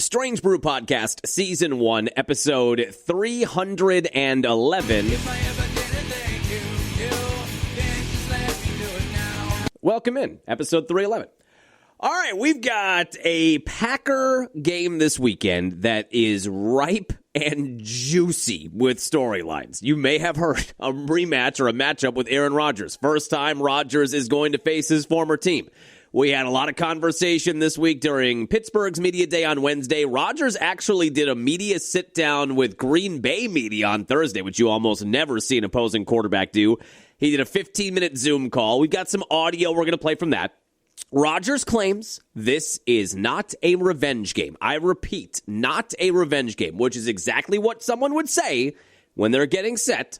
Strange Brew Podcast, Season 1, Episode 311. Welcome in, Episode 311. All right, we've got a Packer game this weekend that is ripe and juicy with storylines. You may have heard a rematch or a matchup with Aaron Rodgers. First time Rodgers is going to face his former team. We had a lot of conversation this week during Pittsburgh's media day on Wednesday. Rodgers actually did a media sit-down with Green Bay media on Thursday, which you almost never see an opposing quarterback do. He did a 15-minute Zoom call. We've got some audio we're going to play from that. Rodgers claims this is not a revenge game. I repeat, not a revenge game, which is exactly what someone would say when they're getting set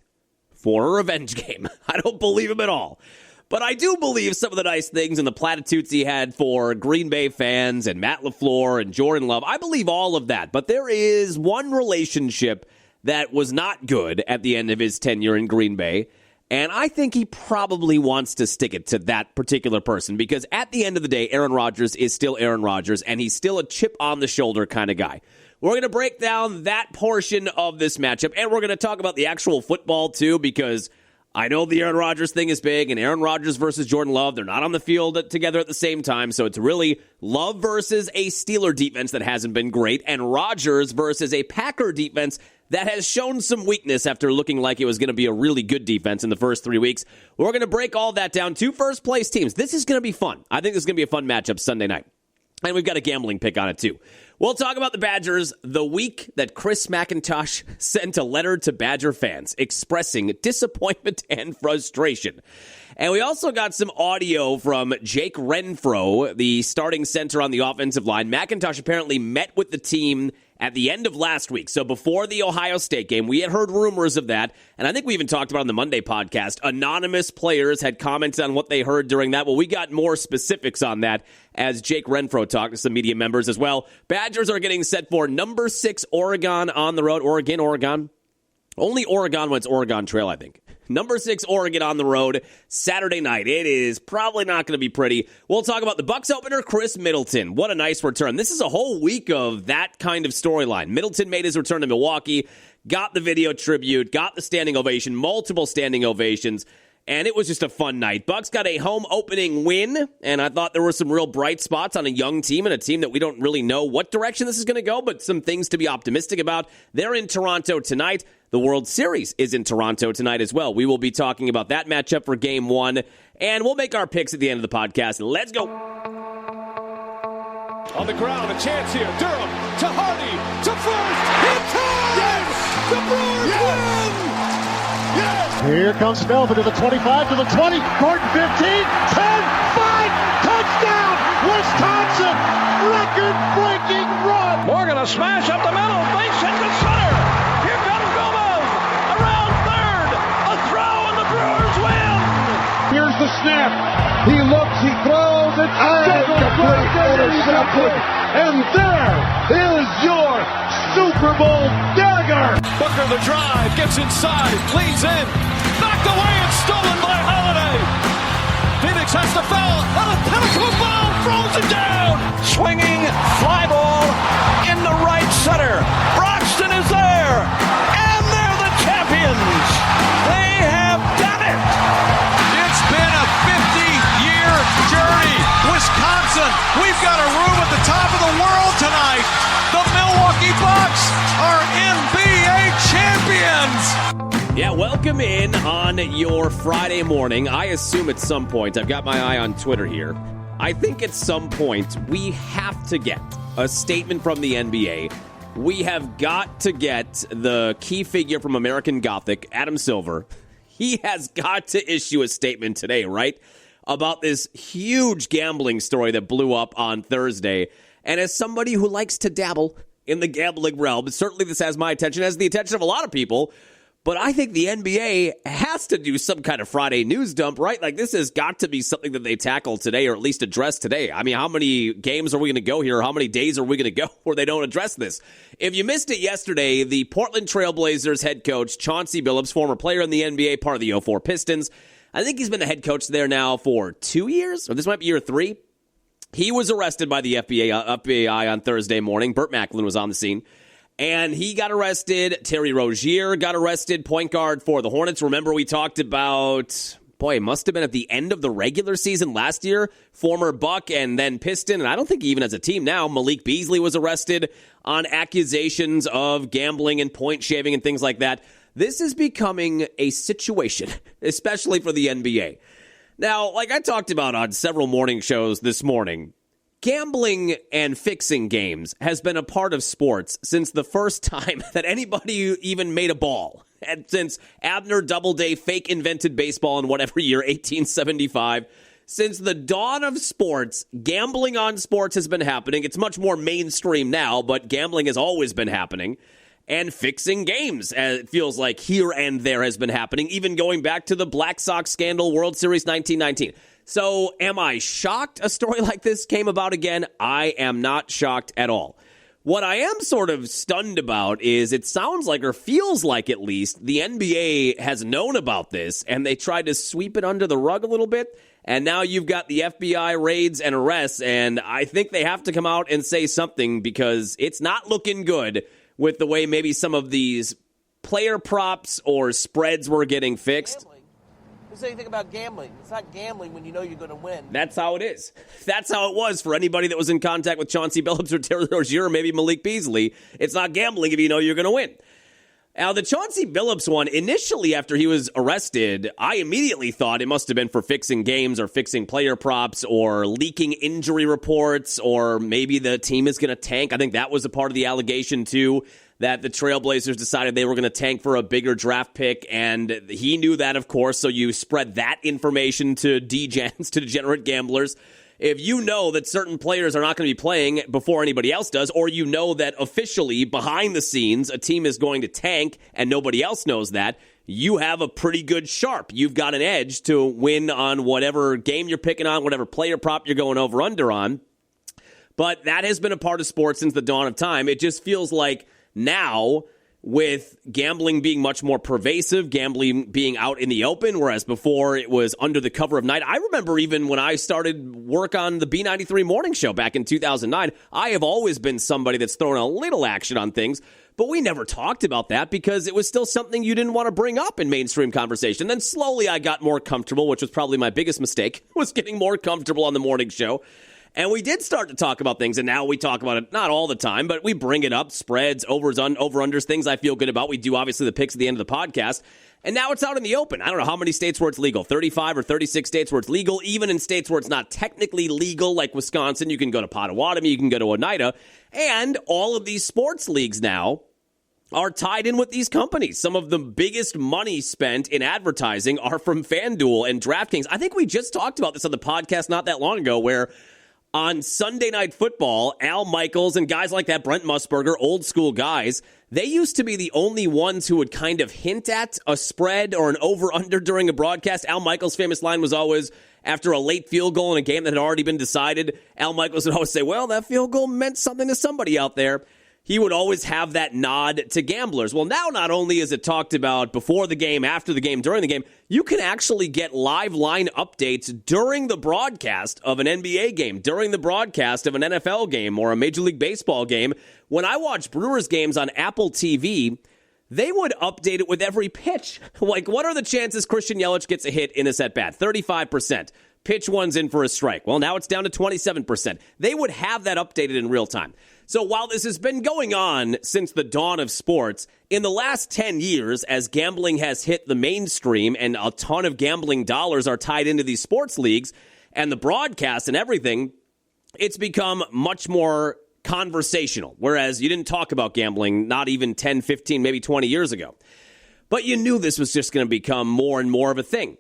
for a revenge game. I don't believe him at all. But I do believe some of the nice things and the platitudes he had for Green Bay fans and Matt LaFleur and Jordan Love. I believe all of that. But there is one relationship that was not good at the end of his tenure in Green Bay. And I think he probably wants to stick it to that particular person because at the end of the day, Aaron Rodgers is still Aaron Rodgers, and he's still a chip-on-the-shoulder kind of guy. We're going to break down that portion of this matchup, and we're going to talk about the actual football, too, because I know the Aaron Rodgers thing is big, and Aaron Rodgers versus Jordan Love, they're not on the field together at the same time, so it's really Love versus a Steeler defense that hasn't been great, and Rodgers versus a Packer defense that has shown some weakness after looking like it was going to be a really good defense in the first 3 weeks. We're going to break all that down. 2 first-place teams. This is going to be fun. I think this is going to be a fun matchup Sunday night. And we've got a gambling pick on it, too. We'll talk about the Badgers the week that Chris McIntosh sent a letter to Badger fans expressing disappointment and frustration. And we also got some audio from Jake Renfro, the starting center on the offensive line. McIntosh apparently met with the team at the end of last week. So before the Ohio State game, we had heard rumors of that. And I think we even talked about on the Monday podcast. Anonymous players had commented on what they heard during that. Well, we got more specifics on that as Jake Renfro talked to some media members as well. Badgers are getting set for number 6 Oregon on the road. Oregon. Only Oregon when it's Oregon Trail, I think. Number 6 Oregon on the road Saturday night. It is probably not going to be pretty. We'll talk about the Bucs opener, Khris Middleton. What a nice return. This is a whole week of that kind of storyline. Middleton made his return to Milwaukee, got the video tribute, got the standing ovation, multiple standing ovations, and it was just a fun night. Bucs got a home opening win, and I thought there were some real bright spots on a young team and a team that we don't really know what direction this is going to go, but some things to be optimistic about. They're in Toronto tonight. The World Series is in Toronto tonight as well. We will be talking about that matchup for Game 1, and we'll make our picks at the end of the podcast. Let's go. On the ground, a chance here. Durham to Hardy to first. In time! Yes! The Brewers win! Yes! Here comes Melvin to the 25, to the 20, Gordon 15, 10, 5, touchdown! Wisconsin! Record-breaking run! Morgan a smash up the middle, base hit to center. Here comes Gomez around third. A throw and the Brewers win! Here's the snap. He looks, he throws, it's complete interception. And there is your Super Bowl dagger. Booker the drive, gets inside, leans in, knocked away and stolen by Holiday. Phoenix has to foul, and a pinnacle ball throws it down. Swinging fly ball in the right center. Broxton is there, and they're the champions. They have done it. It's been a 50-year journey. Wisconsin, we've got a room at the top of the world tonight. The Milwaukee Bucks are NBA champions. Yeah, welcome in on your Friday morning. I assume at some point, I've got my eye on Twitter here, I think at some point we have to get a statement from the NBA. We have got to get the key figure from American Gothic, Adam Silver. He has got to issue a statement today, right? About this huge gambling story that blew up on Thursday. And as somebody who likes to dabble in the gambling realm, certainly this has my attention, has the attention of a lot of people. But I think the NBA has to do some kind of Friday news dump, right? Like, this has got to be something that they tackle today, or at least address today. I mean, how many games are we going to go here? How many days are we going to go where they don't address this? If you missed it yesterday, the Portland Trail Blazers head coach, Chauncey Billups, former player in the NBA, part of the 04 Pistons. I think he's been the head coach there now for 2 years, or this might be year 3. He was arrested by the FBI on Thursday morning. Burt Macklin was on the scene. And he got arrested. Terry Rozier got arrested, point guard for the Hornets. Remember, we talked about, it must have been at the end of the regular season last year, former Buck and then Piston, and I don't think even as a team now, Malik Beasley was arrested on accusations of gambling and point shaving and things like that. This is becoming a situation, especially for the NBA. Now, like I talked about on several morning shows this morning, gambling and fixing games has been a part of sports since the first time that anybody even made a ball. And since Abner Doubleday fake invented baseball in whatever year, 1875. Since the dawn of sports, gambling on sports has been happening. It's much more mainstream now, but gambling has always been happening. And fixing games, it feels like here and there has been happening, even going back to the Black Sox scandal, World Series 1919. So am I shocked a story like this came about again? I am not shocked at all. What I am sort of stunned about is it sounds like, or feels like at least, the NBA has known about this and they tried to sweep it under the rug a little bit. And now you've got the FBI raids and arrests, and I think they have to come out and say something because it's not looking good with the way maybe some of these player props or spreads were getting fixed. Gambling. Who said anything about gambling? It's not gambling when you know you're going to win. That's how it is. That's how it was for anybody that was in contact with Chauncey Billups or Terry Rozier or maybe Malik Beasley. It's not gambling if you know you're going to win. Now, the Chauncey Billups one, initially after he was arrested, I immediately thought it must have been for fixing games or fixing player props or leaking injury reports, or maybe the team is going to tank. I think that was a part of the allegation, too, that the Trailblazers decided they were going to tank for a bigger draft pick, and he knew that, of course, so you spread that information to degens, to degenerate gamblers. If you know that certain players are not going to be playing before anybody else does, or you know that officially behind the scenes a team is going to tank and nobody else knows that, you have a pretty good sharp. You've got an edge to win on whatever game you're picking on, whatever player prop you're going over under on. But that has been a part of sports since the dawn of time. It just feels like now, with gambling being much more pervasive, gambling being out in the open, whereas before it was under the cover of night. I remember even when I started work on the B93 morning show back in 2009, I have always been somebody that's thrown a little action on things, but we never talked about that because it was still something you didn't want to bring up in mainstream conversation. Then slowly I got more comfortable, which was probably my biggest mistake, was getting more comfortable on the morning show. And we did start to talk about things, and now we talk about it not all the time, but we bring it up, spreads, over-unders, things I feel good about. We do, obviously, the picks at the end of the podcast, and now it's out in the open. I don't know how many states where it's legal, 35 or 36 states where it's legal, even in states where it's not technically legal, like Wisconsin. You can go to Potawatomi, you can go to Oneida, and all of these sports leagues now are tied in with these companies. Some of the biggest money spent in advertising are from FanDuel and DraftKings. I think we just talked about this on the podcast not that long ago, where on Sunday Night Football, Al Michaels and guys like that, Brent Musburger, old school guys, they used to be the only ones who would kind of hint at a spread or an over-under during a broadcast. Al Michaels' famous line was always, after a late field goal in a game that had already been decided, Al Michaels would always say, well, that field goal meant something to somebody out there. He would always have that nod to gamblers. Well, now not only is it talked about before the game, after the game, during the game, you can actually get live line updates during the broadcast of an NBA game, during the broadcast of an NFL game or a Major League Baseball game. When I watch Brewers games on Apple TV, they would update it with every pitch. Like, what are the chances Christian Yelich gets a hit in this at-bat? 35%. Pitch one's in for a strike. Well, now it's down to 27%. They would have that updated in real time. So while this has been going on since the dawn of sports, in the last 10 years, as gambling has hit the mainstream and a ton of gambling dollars are tied into these sports leagues and the broadcast and everything, it's become much more conversational. Whereas you didn't talk about gambling not even 10, 15, maybe 20 years ago. But you knew this was just going to become more and more of a thing.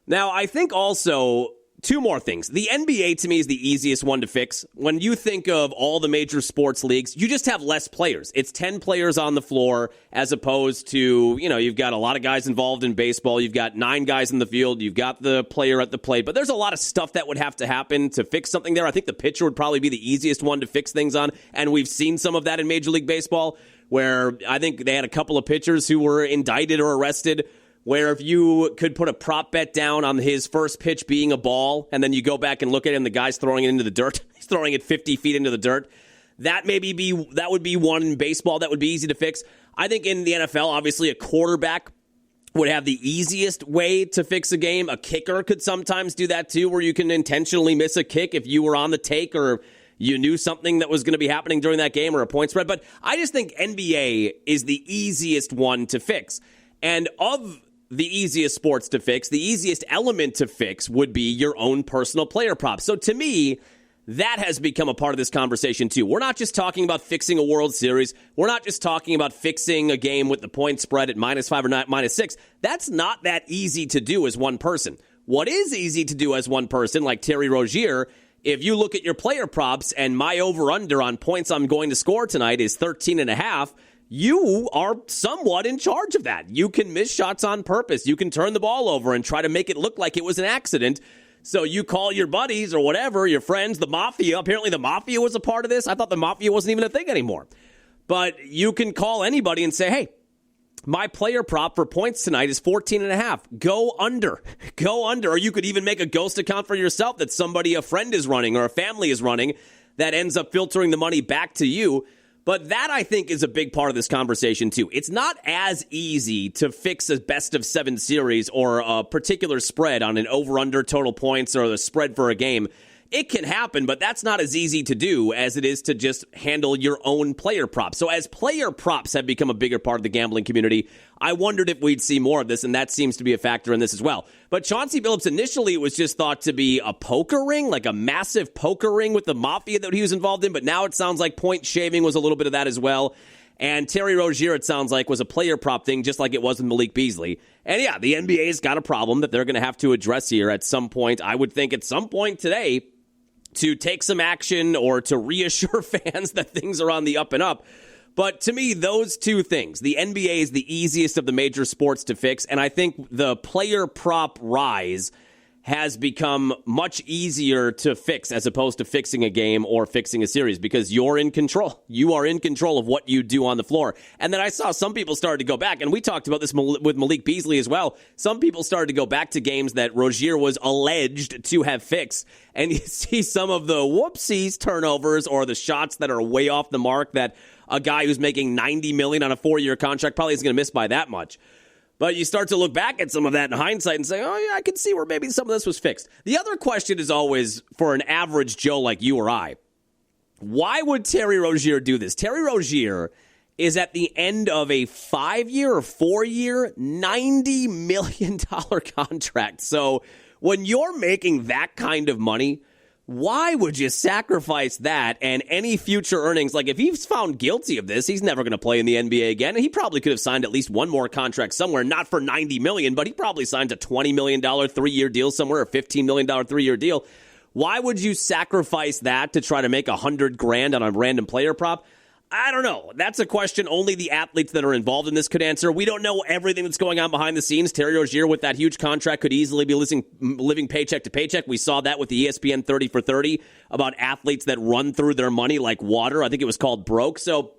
Now, I think also two more things. The NBA, to me, is the easiest one to fix. When you think of all the major sports leagues, you just have less players. It's 10 players on the floor as opposed to, you've got a lot of guys involved in baseball. You've got 9 guys in the field. You've got the player at the plate. But there's a lot of stuff that would have to happen to fix something there. I think the pitcher would probably be the easiest one to fix things on. And we've seen some of that in Major League Baseball, where I think they had a couple of pitchers who were indicted or arrested where if you could put a prop bet down on his first pitch being a ball, and then you go back and look at him, the guy's throwing it into the dirt. He's throwing it 50 feet into the dirt. That would be one in baseball that would be easy to fix. I think in the NFL, obviously, a quarterback would have the easiest way to fix a game. A kicker could sometimes do that too, where you can intentionally miss a kick if you were on the take or you knew something that was going to be happening during that game or a point spread. But I just think NBA is the easiest one to fix. And of the easiest sports to fix, the easiest element to fix would be your own personal player props. So to me, that has become a part of this conversation too. We're not just talking about fixing a World Series. We're not just talking about fixing a game with the point spread at -5 or -6. That's not that easy to do as one person. What is easy to do as one person, like Terry Rozier, if you look at your player props and my over-under on points I'm going to score tonight is 13.5, you are somewhat in charge of that. You can miss shots on purpose. You can turn the ball over and try to make it look like it was an accident. So you call your buddies or whatever, your friends, the Mafia. Apparently the Mafia was a part of this. I thought the Mafia wasn't even a thing anymore. But you can call anybody and say, hey, my player prop for points tonight is 14.5. Go under. Go under. Or you could even make a ghost account for yourself that somebody, a friend is running or a family is running that ends up filtering the money back to you. But that, I think, is a big part of this conversation, too. It's not as easy to fix a best-of-7 series or a particular spread on an over-under total points or the spread for a game. It can happen, but that's not as easy to do as it is to just handle your own player props. So as player props have become a bigger part of the gambling community, I wondered if we'd see more of this, and that seems to be a factor in this as well. But Chauncey Billups, initially, it was just thought to be a poker ring, like a massive poker ring with the Mafia that he was involved in, but now it sounds like point shaving was a little bit of that as well. And Terry Rozier, it sounds like, was a player prop thing, just like it was with Malik Beasley. And yeah, the NBA's got a problem that they're going to have to address here at some point. I would think at some point today, to take some action or to reassure fans that things are on the up and up. But to me, those two things, the NBA is the easiest of the major sports to fix, and I think the player prop rise has become much easier to fix as opposed to fixing a game or fixing a series because you're in control. You are in control of what you do on the floor. And then I saw some people started to go back, and we talked about this with Malik Beasley as well. Some people started to go back to games that Rozier was alleged to have fixed, and you see some of the whoopsies turnovers or the shots that are way off the mark that a guy who's making $90 million on a 4-year contract probably isn't going to miss by that much. But you start to look back at some of that in hindsight and say, oh, yeah, I can see where maybe some of this was fixed. The other question is always, for an average Joe like you or I, why would Terry Rozier do this? Terry Rozier is at the end of a 5-year or 4-year, $90 million contract. So when you're making that kind of money, why would you sacrifice that and any future earnings? Like, if he's found guilty of this, he's never going to play in the NBA again. And he probably could have signed at least one more contract somewhere, not for $90 million, but he probably signed a $20 million 3-year deal somewhere, a $15 million 3-year deal. Why would you sacrifice that to try to make $100,000 on a random player prop? I don't know. That's a question only the athletes that are involved in this could answer. We don't know everything that's going on behind the scenes. Terry Rozier, with that huge contract, could easily be living paycheck to paycheck. We saw that with the ESPN 30 for 30 about athletes that run through their money like water. I think it was called Broke. So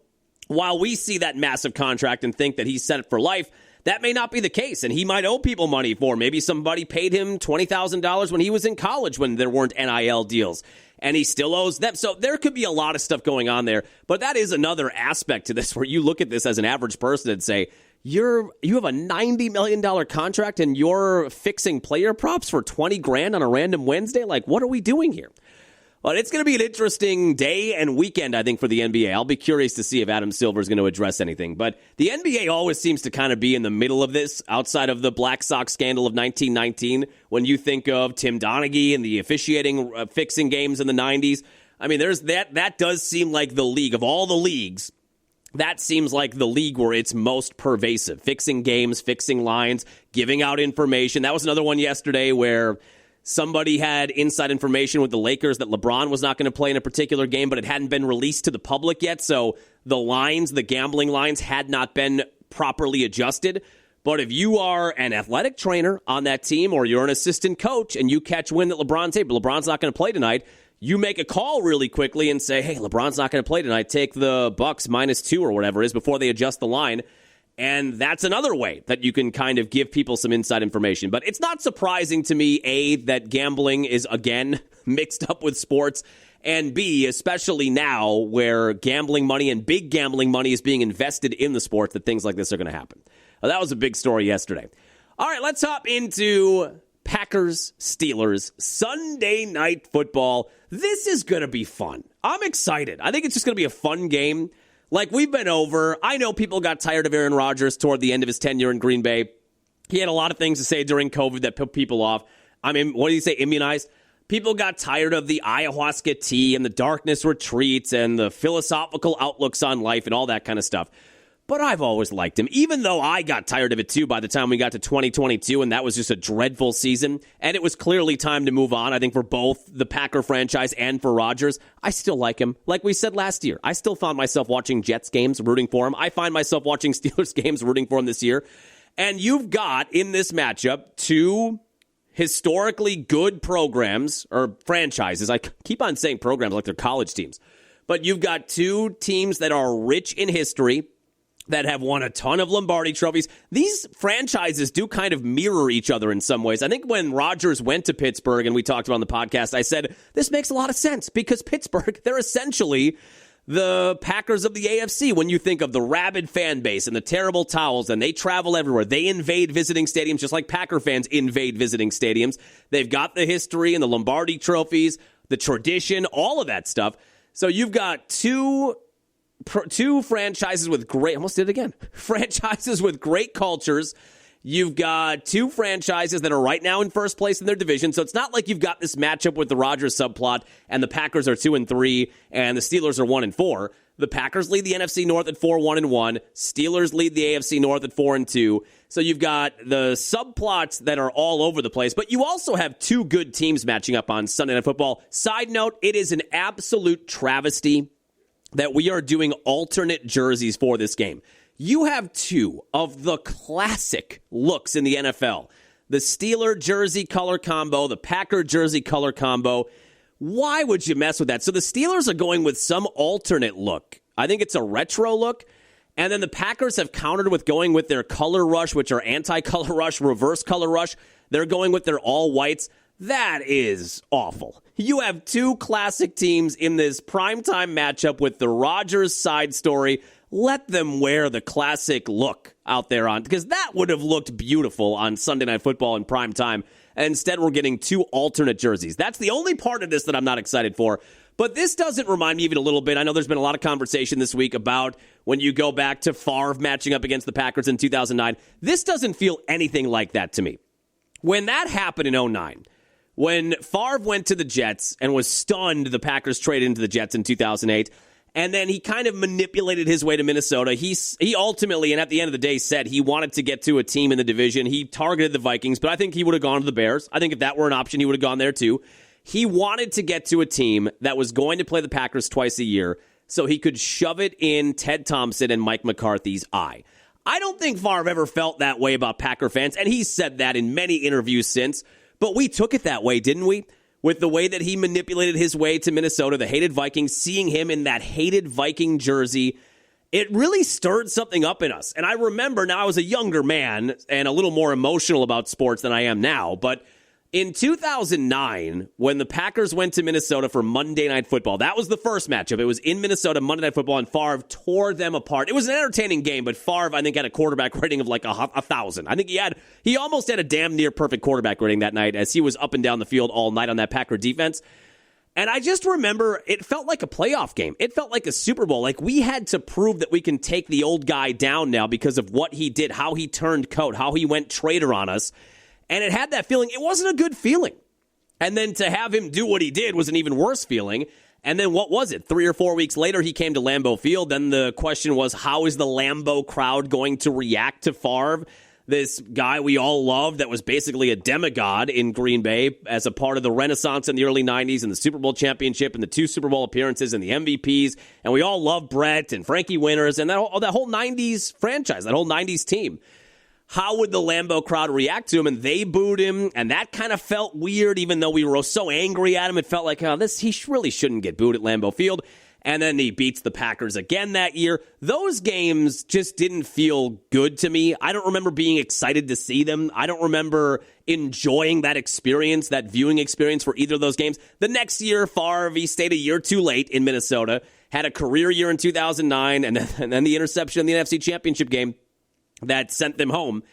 while we see that massive contract and think that he's set for life, that may not be the case, and he might owe people money for. Maybe somebody paid him $20,000 when he was in college when there weren't NIL deals, and he still owes them. So there could be a lot of stuff going on there, but that is another aspect to this where you look at this as an average person and say, you have a $90 million contract and you're fixing player props for $20,000 on a random Wednesday? Like, what are we doing here? Well, it's going to be an interesting day and weekend, I think, for the NBA. I'll be curious to see if Adam Silver is going to address anything. But the NBA always seems to kind of be in the middle of this, outside of the Black Sox scandal of 1919. When you think of Tim Donaghy and the officiating, fixing games in the 90s, I mean, there's that does seem like the league. Of all the leagues, that seems like the league where it's most pervasive. Fixing games, fixing lines, giving out information. That was another one yesterday where somebody had inside information with the Lakers that LeBron was not going to play in a particular game, but it hadn't been released to the public yet. So the lines, the gambling lines, had not been properly adjusted. But if you are an athletic trainer on that team or you're an assistant coach and you catch wind that LeBron's not going to play tonight, you make a call really quickly and say, hey, LeBron's not going to play tonight. Take the Bucks -2 or whatever it is before they adjust the line. And that's another way that you can kind of give people some inside information. But it's not surprising to me, A, that gambling is, again, mixed up with sports, and B, especially now where gambling money and big gambling money is being invested in the sports, that things like this are going to happen. Well, that was a big story yesterday. All right, let's hop into Packers-Steelers Sunday Night Football. This is going to be fun. I'm excited. I think it's just going to be a fun game. Like we've been over, I know people got tired of Aaron Rodgers toward the end of his tenure in Green Bay. He had a lot of things to say during COVID that put people off. I mean, what do you say, immunized? People got tired of the ayahuasca tea and the darkness retreats and the philosophical outlooks on life and all that kind of stuff. But I've always liked him, even though I got tired of it too by the time we got to 2022, and that was just a dreadful season. And it was clearly time to move on, I think, for both the Packer franchise and for Rodgers. I still like him. Like we said last year, I still found myself watching Jets games, rooting for him. I find myself watching Steelers games, rooting for him this year. And you've got, in this matchup, two historically good programs, or franchises. I keep on saying programs like they're college teams. But you've got two teams that are rich in history, that have won a ton of Lombardi trophies. These franchises do kind of mirror each other in some ways. I think when Rodgers went to Pittsburgh, and we talked about on the podcast, I said, this makes a lot of sense because Pittsburgh, they're essentially the Packers of the AFC. When you think of the rabid fan base and the terrible towels, and they travel everywhere. They invade visiting stadiums just like Packer fans invade visiting stadiums. They've got the history and the Lombardi trophies, the tradition, all of that stuff. So you've got two franchises with great, almost did it again, franchises with great cultures. You've got two franchises that are right now in first place in their division. So it's not like you've got this matchup with the Rodgers subplot and the Packers are 2-3 and the Steelers are 1-4. The Packers lead the NFC North at 4-1-1. Steelers lead the AFC North at 4-2. So you've got the subplots that are all over the place, but you also have two good teams matching up on Sunday Night Football. Side note, it is an absolute travesty that we are doing alternate jerseys for this game. You have two of the classic looks in the NFL. The Steeler jersey color combo, the Packer jersey color combo. Why would you mess with that? So the Steelers are going with some alternate look. I think it's a retro look. And then the Packers have countered with going with their color rush, which are anti-color rush, reverse color rush. They're going with their all whites. That is awful. You have two classic teams in this primetime matchup with the Rodgers side story. Let them wear the classic look out there on, because that would have looked beautiful on Sunday Night Football in primetime. Instead, we're getting two alternate jerseys. That's the only part of this that I'm not excited for. But this doesn't remind me even a little bit. I know there's been a lot of conversation this week about when you go back to Favre matching up against the Packers in 2009. This doesn't feel anything like that to me. When that happened in 2009, when Favre went to the Jets and was stunned the Packers traded into the Jets in 2008, and then he kind of manipulated his way to Minnesota. He ultimately, and at the end of the day, said he wanted to get to a team in the division. He targeted the Vikings, but I think he would have gone to the Bears. I think if that were an option, he would have gone there too. He wanted to get to a team that was going to play the Packers twice a year so he could shove it in Ted Thompson and Mike McCarthy's eye. I don't think Favre ever felt that way about Packer fans, and he's said that in many interviews since. But we took it that way, didn't we? With the way that he manipulated his way to Minnesota, the hated Vikings, seeing him in that hated Viking jersey, it really stirred something up in us. And I remember, now I was a younger man and a little more emotional about sports than I am now, but in 2009, when the Packers went to Minnesota for Monday Night Football, that was the first matchup. It was in Minnesota, Monday Night Football, and Favre tore them apart. It was an entertaining game, but Favre, I think, had a quarterback rating of like 1,000. I think he almost had a damn near perfect quarterback rating that night as he was up and down the field all night on that Packer defense. And I just remember it felt like a playoff game. It felt like a Super Bowl. Like we had to prove that we can take the old guy down now because of what he did, how he turned coat, how he went traitor on us. And it had that feeling. It wasn't a good feeling. And then to have him do what he did was an even worse feeling. And then what was it? 3 or 4 weeks later, he came to Lambeau Field. Then the question was, how is the Lambeau crowd going to react to Favre? This guy we all loved that was basically a demigod in Green Bay as a part of the Renaissance in the early 90s and the Super Bowl championship and the 2 Super Bowl appearances and the MVPs. And we all loved Brett and Frankie Winters and that whole 90s franchise, that whole 90s team. How would the Lambeau crowd react to him? And they booed him, and that kind of felt weird, even though we were so angry at him. It felt like, he really shouldn't get booed at Lambeau Field. and then he beats the Packers again that year. Those games just didn't feel good to me. I don't remember being excited to see them. I don't remember enjoying that experience, that viewing experience for either of those games. The next year, Favre, he stayed a year too late in Minnesota, had a career year in 2009, and then the interception in the NFC Championship game that sent them home.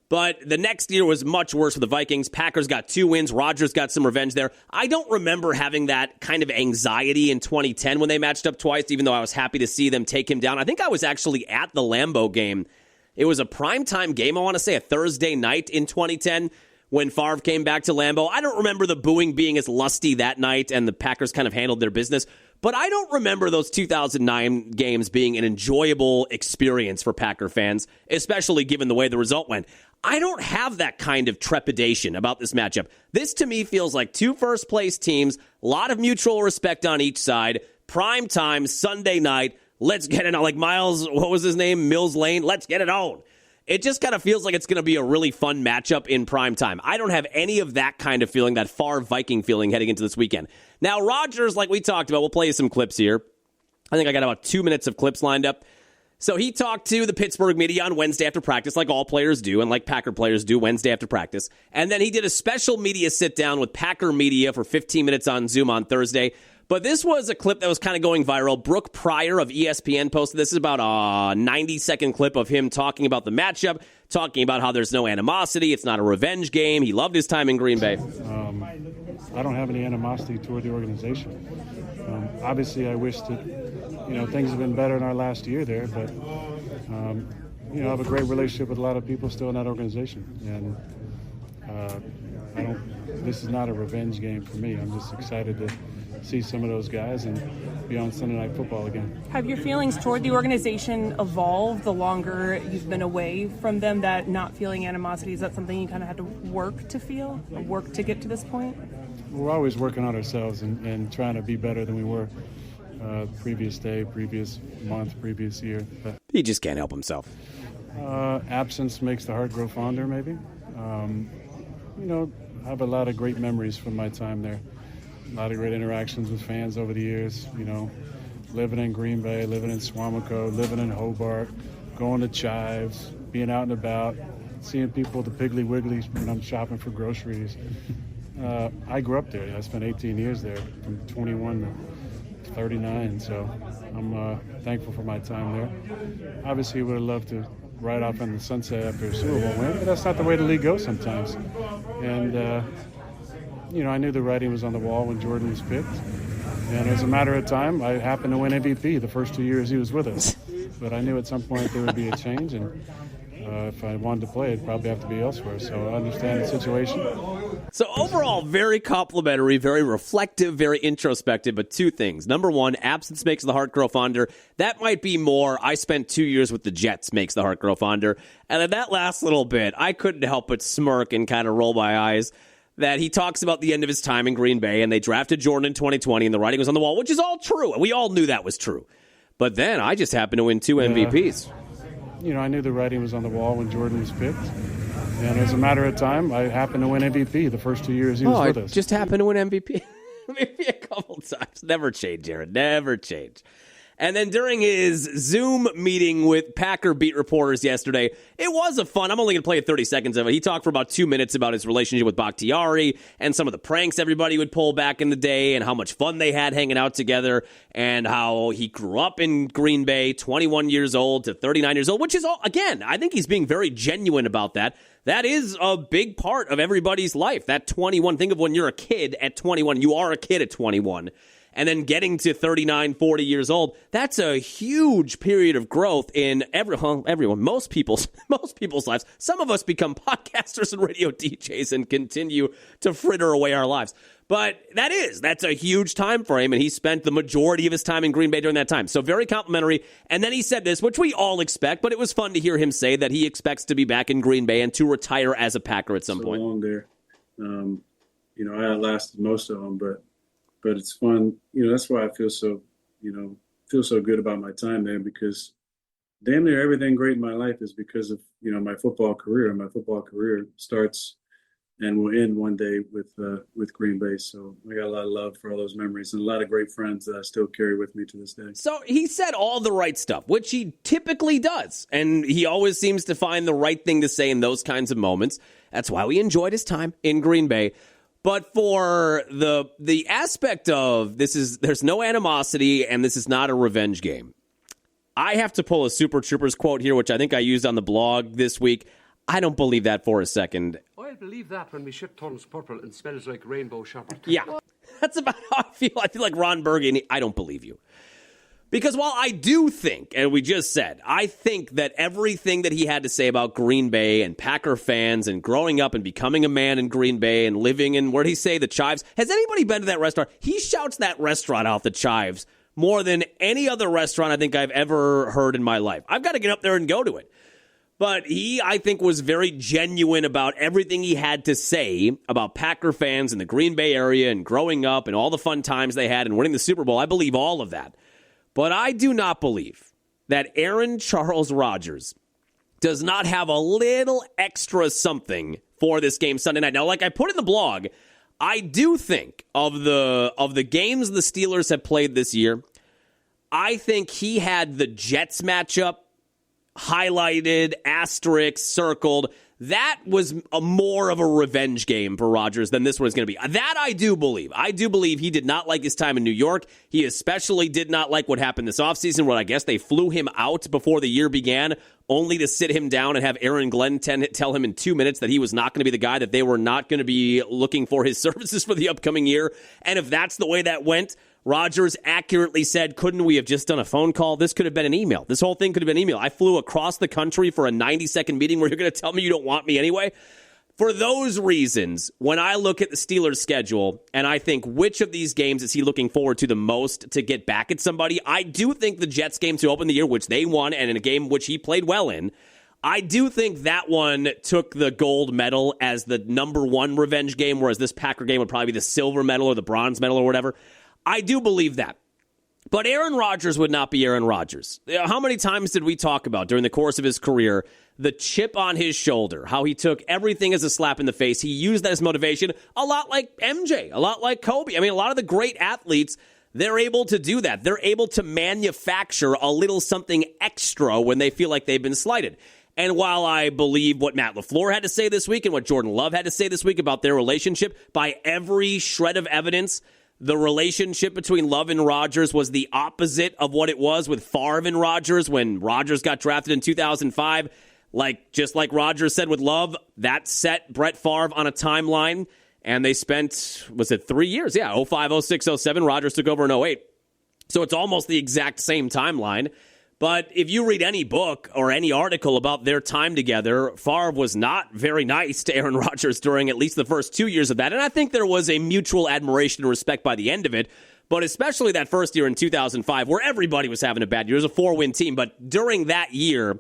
But the next year was much worse for the Vikings. Packers got 2 wins. Rodgers got some revenge there. I don't remember having that kind of anxiety in 2010 when they matched up twice, even though I was happy to see them take him down. I think I was actually at the Lambeau game. It was a primetime game, I want to say, a Thursday night in 2010 when Favre came back to Lambeau. I don't remember the booing being as lusty that night, and the Packers kind of handled their business. But I don't remember those 2009 games being an enjoyable experience for Packer fans, especially given the way the result went. I don't have that kind of trepidation about this matchup. This, to me, feels like 2 first-place teams, a lot of mutual respect on each side, prime time, Sunday night, let's get it on. Like Miles, what was his name? Mills Lane, let's get it on. It just kind of feels like it's going to be a really fun matchup in prime time. I don't have any of that kind of feeling, that Favre Viking feeling heading into this weekend. Now, Rodgers, like we talked about, we'll play you some clips here. I think I got about 2 minutes of clips lined up. So he talked to the Pittsburgh media on Wednesday after practice, like all players do, and like Packer players do Wednesday after practice. And then he did a special media sit-down with Packer media for 15 minutes on Zoom on Thursday. But this was a clip that was kind of going viral. Brooke Pryor of ESPN posted this. Is about a 90-second clip of him talking about the matchup, talking about how there's no animosity. It's not a revenge game. He loved his time in Green Bay. I don't have any animosity toward the organization. Obviously, I wish that, things have been better in our last year there, but, I have a great relationship with a lot of people still in that organization. And this is not a revenge game for me. I'm just excited to see some of those guys and be on Sunday Night Football again. Have your feelings toward the organization evolved the longer you've been away from them, that not feeling animosity? Is that something you kind of had to work to feel, or work to get to this point? We're always working on ourselves and trying to be better than we were previous day, previous month, previous year. But, he just can't help himself. Absence makes the heart grow fonder, maybe. I have a lot of great memories from my time there. A lot of great interactions with fans over the years, living in Green Bay, living in Swamico, living in Hobart, going to Chives, being out and about, seeing people at the Piggly Wigglies when I'm shopping for groceries. I grew up there. I spent 18 years there, from 21 to 39, so I'm thankful for my time there. Obviously, would have loved to ride off in the sunset after a Super Bowl win, but that's not the way the league goes sometimes. And, I knew the writing was on the wall when Jordan was picked. And as a matter of time, I happened to win MVP the first 2 years he was with us. But I knew at some point there would be a change, and if I wanted to play, it'd probably have to be elsewhere. So I understand the situation. So overall, very complimentary, very reflective, very introspective, but 2 things. Number 1, absence makes the heart grow fonder. That might be more, I spent 2 years with the Jets makes the heart grow fonder. And then that last little bit, I couldn't help but smirk and kind of roll my eyes that he talks about the end of his time in Green Bay, and they drafted Jordan in 2020, and the writing was on the wall, which is all true. We all knew that was true. But then I just happened to win 2 MVPs. I knew the writing was on the wall when Jordan was picked. And as a matter of time, I happened to win MVP the first 2 years he was with us. Just happened to win MVP maybe a couple times. Never change, Jared. Never change. And then during his Zoom meeting with Packer beat reporters yesterday, it was a fun. I'm only going to play 30 seconds of it. He talked for about 2 minutes about his relationship with Bakhtiari and some of the pranks everybody would pull back in the day and how much fun they had hanging out together and how he grew up in Green Bay, 21 years old to 39 years old, which is all, again, I think he's being very genuine about that. That is a big part of everybody's life. That 21, think of when you're a kid at 21, you are a kid at 21. And then getting to 39, 40 years old, that's a huge period of growth in everyone, most people's lives. Some of us become podcasters and radio DJs and continue to fritter away our lives. But that's a huge time for him, and he spent the majority of his time in Green Bay during that time. So very complimentary. And then he said this, which we all expect, but it was fun to hear him say that he expects to be back in Green Bay and to retire as a Packer at some point. Long there. I outlasted most of them, but it's fun. That's why I feel so good about my time there, because damn near everything great in my life is because of, my football career. My football career starts and will end one day with Green Bay. So I got a lot of love for all those memories and a lot of great friends that I still carry with me to this day. So he said all the right stuff, which he typically does. And he always seems to find the right thing to say in those kinds of moments. That's why we enjoyed his time in Green Bay. But for the aspect of there's no animosity and this is not a revenge game. I have to pull a Super Troopers quote here, which I think I used on the blog this week. I don't believe that for a second. I'll believe that when my ship turns purple and smells like rainbow shepherd. Yeah, that's about how I feel. I feel like Ron Burgundy. I don't believe you. Because while I do think, and we just said, I think that everything that he had to say about Green Bay and Packer fans and growing up and becoming a man in Green Bay and living in, where did he say, the Chives? Has anybody been to that restaurant? He shouts that restaurant out, the Chives, more than any other restaurant I think I've ever heard in my life. I've got to get up there and go to it. But he, I think, was very genuine about everything he had to say about Packer fans in the Green Bay area and growing up and all the fun times they had and winning the Super Bowl. I believe all of that. But I do not believe that Aaron Charles Rodgers does not have a little extra something for this game Sunday night. Now, like I put in the blog, I do think of the games the Steelers have played this year, I think he had the Jets matchup highlighted, asterisk, circled. That was more of a revenge game for Rodgers than this one is going to be. That I do believe. I do believe he did not like his time in New York. He especially did not like what happened this offseason, where I guess they flew him out before the year began, only to sit him down and have Aaron Glenn tell him in 2 minutes that he was not going to be the guy, that they were not going to be looking for his services for the upcoming year. And if that's the way that went, Rodgers accurately said, couldn't we have just done a phone call? This could have been an email. This whole thing could have been an email. I flew across the country for a 90-second meeting where you're going to tell me you don't want me anyway. For those reasons, when I look at the Steelers' schedule and I think which of these games is he looking forward to the most to get back at somebody, I do think the Jets game to open the year, which they won, and in a game which he played well in, I do think that one took the gold medal as the number one revenge game, whereas this Packer game would probably be the silver medal or the bronze medal or whatever. I do believe that. But Aaron Rodgers would not be Aaron Rodgers. How many times did we talk about during the course of his career the chip on his shoulder, how he took everything as a slap in the face? He used that as motivation, a lot like MJ, a lot like Kobe. I mean, a lot of the great athletes, they're able to do that. They're able to manufacture a little something extra when they feel like they've been slighted. And while I believe what Matt LaFleur had to say this week and what Jordan Love had to say this week about their relationship, by every shred of evidence, the relationship between Love and Rodgers was the opposite of what it was with Favre and Rodgers when Rodgers got drafted in 2005. Just like Rodgers said with Love, that set Brett Favre on a timeline, and they spent, was it 3 years? Yeah, 05, 06, 07. Rodgers took over in 08. So it's almost the exact same timeline. But if you read any book or any article about their time together, Favre was not very nice to Aaron Rodgers during at least the first 2 years of that. And I think there was a mutual admiration and respect by the end of it. But especially that first year in 2005, where everybody was having a bad year. It was a 4-win team. But during that year,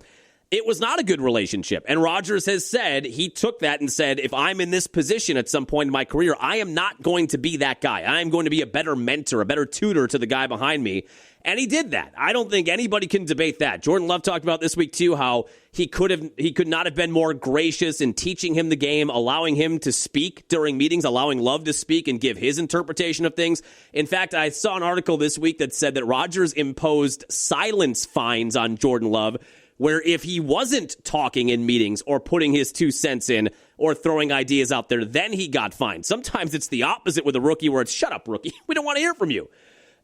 it was not a good relationship. And Rodgers has said, he took that and said, if I'm in this position at some point in my career, I am not going to be that guy. I am going to be a better mentor, a better tutor to the guy behind me. And he did that. I don't think anybody can debate that. Jordan Love talked about this week, too, how he could not have been more gracious in teaching him the game, allowing him to speak during meetings, allowing Love to speak and give his interpretation of things. In fact, I saw an article this week that said that Rodgers imposed silence fines on Jordan Love, where if he wasn't talking in meetings or putting his 2 cents in or throwing ideas out there, then he got fined. Sometimes it's the opposite with a rookie, where it's, shut up, rookie. We don't want to hear from you.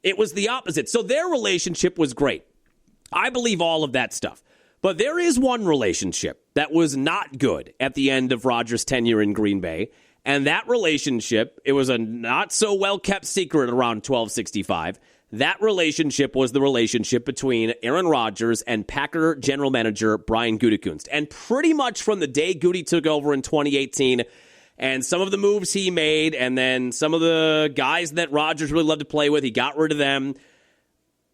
It was the opposite. So their relationship was great. I believe all of that stuff. But there is one relationship that was not good at the end of Rodgers' tenure in Green Bay. And that relationship, it was a not so well-kept secret around 1265. That relationship was the relationship between Aaron Rodgers and Packer general manager Brian Gutekunst. And pretty much from the day Goody took over in 2018, and some of the moves he made, and then some of the guys that Rodgers really loved to play with, he got rid of them.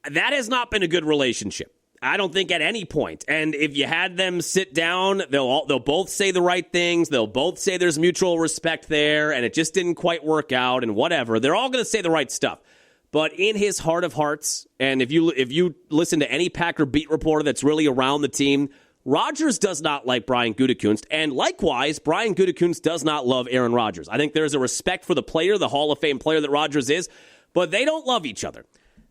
That has not been a good relationship, I don't think, at any point. And if you had them sit down, they'll both say the right things. They'll both say there's mutual respect there, and it just didn't quite work out, and whatever. They're all going to say the right stuff. But in his heart of hearts, and if you listen to any Packer beat reporter that's really around the team, Rodgers does not like Brian Gutekunst, and likewise, Brian Gutekunst does not love Aaron Rodgers. I think there's a respect for the player, the Hall of Fame player that Rodgers is, but they don't love each other.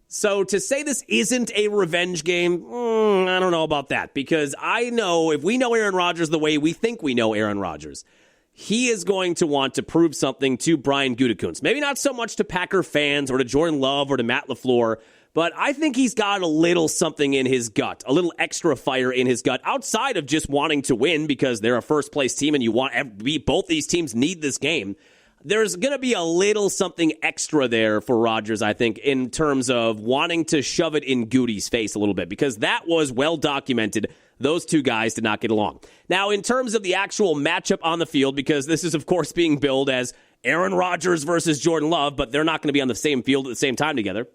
So to say this isn't a revenge game, I don't know about that, because I know if we know Aaron Rodgers the way we think we know Aaron Rodgers, he is going to want to prove something to Brian Gutekunst. Maybe not so much to Packer fans or to Jordan Love or to Matt LaFleur, but I think he's got a little something in his gut, a little extra fire in his gut outside of just wanting to win because they're a first-place team and both these teams need this game. There's going to be a little something extra there for Rodgers, I think, in terms of wanting to shove it in Goody's face a little bit, because that was well documented. Those two guys did not get along. Now, in terms of the actual matchup on the field, because this is, of course, being billed as Aaron Rodgers versus Jordan Love, but they're not going to be on the same field at the same time together.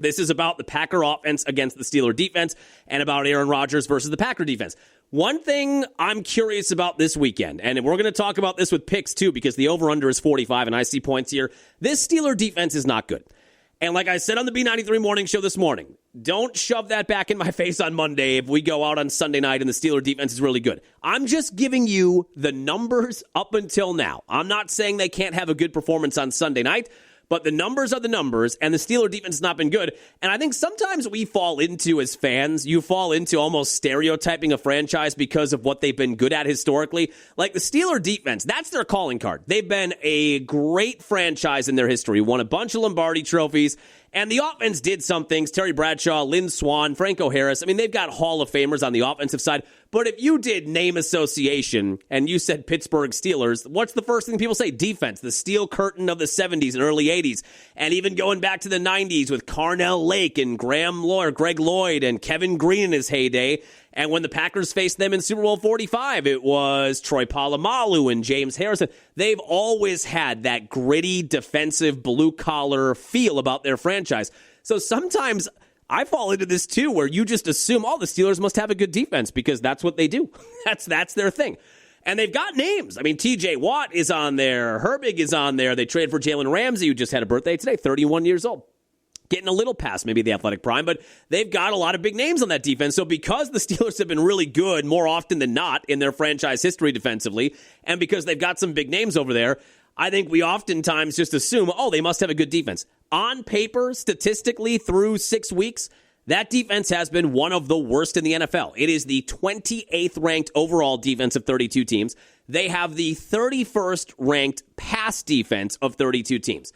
This is about the Packer offense against the Steeler defense and about Aaron Rodgers versus the Packer defense. One thing I'm curious about this weekend, and we're going to talk about this with picks too, because the over-under is 45, and I see points here. This Steeler defense is not good. And like I said on the B93 morning show this morning, don't shove that back in my face on Monday if we go out on Sunday night and the Steeler defense is really good. I'm just giving you the numbers up until now. I'm not saying they can't have a good performance on Sunday night, but the numbers are the numbers, and the Steeler defense has not been good. And I think sometimes we fall into, as fans, you fall into almost stereotyping a franchise because of what they've been good at historically. Like the Steeler defense, that's their calling card. They've been a great franchise in their history, won a bunch of Lombardi trophies, and the offense did some things. Terry Bradshaw, Lynn Swann, Franco Harris. I mean, they've got Hall of Famers on the offensive side. But if you did name association and you said Pittsburgh Steelers, what's the first thing people say? Defense. The steel curtain of the 70s and early 80s. And even going back to the 90s with Carnell Lake and Greg Lloyd and Kevin Green in his heyday. And when the Packers faced them in Super Bowl 45, it was Troy Polamalu and James Harrison. They've always had that gritty, defensive, blue-collar feel about their franchise. So sometimes I fall into this too, where you just assume, the Steelers must have a good defense because that's what they do. That's their thing. And they've got names. I mean, T.J. Watt is on there. Herbig is on there. They traded for Jalen Ramsey, who just had a birthday today, 31 years old. Getting a little past maybe the athletic prime, but they've got a lot of big names on that defense. So because the Steelers have been really good more often than not in their franchise history defensively, and because they've got some big names over there, I think we oftentimes just assume, they must have a good defense. On paper, statistically, through 6 weeks, that defense has been one of the worst in the NFL. It is the 28th ranked overall defense of 32 teams. They have the 31st ranked pass defense of 32 teams.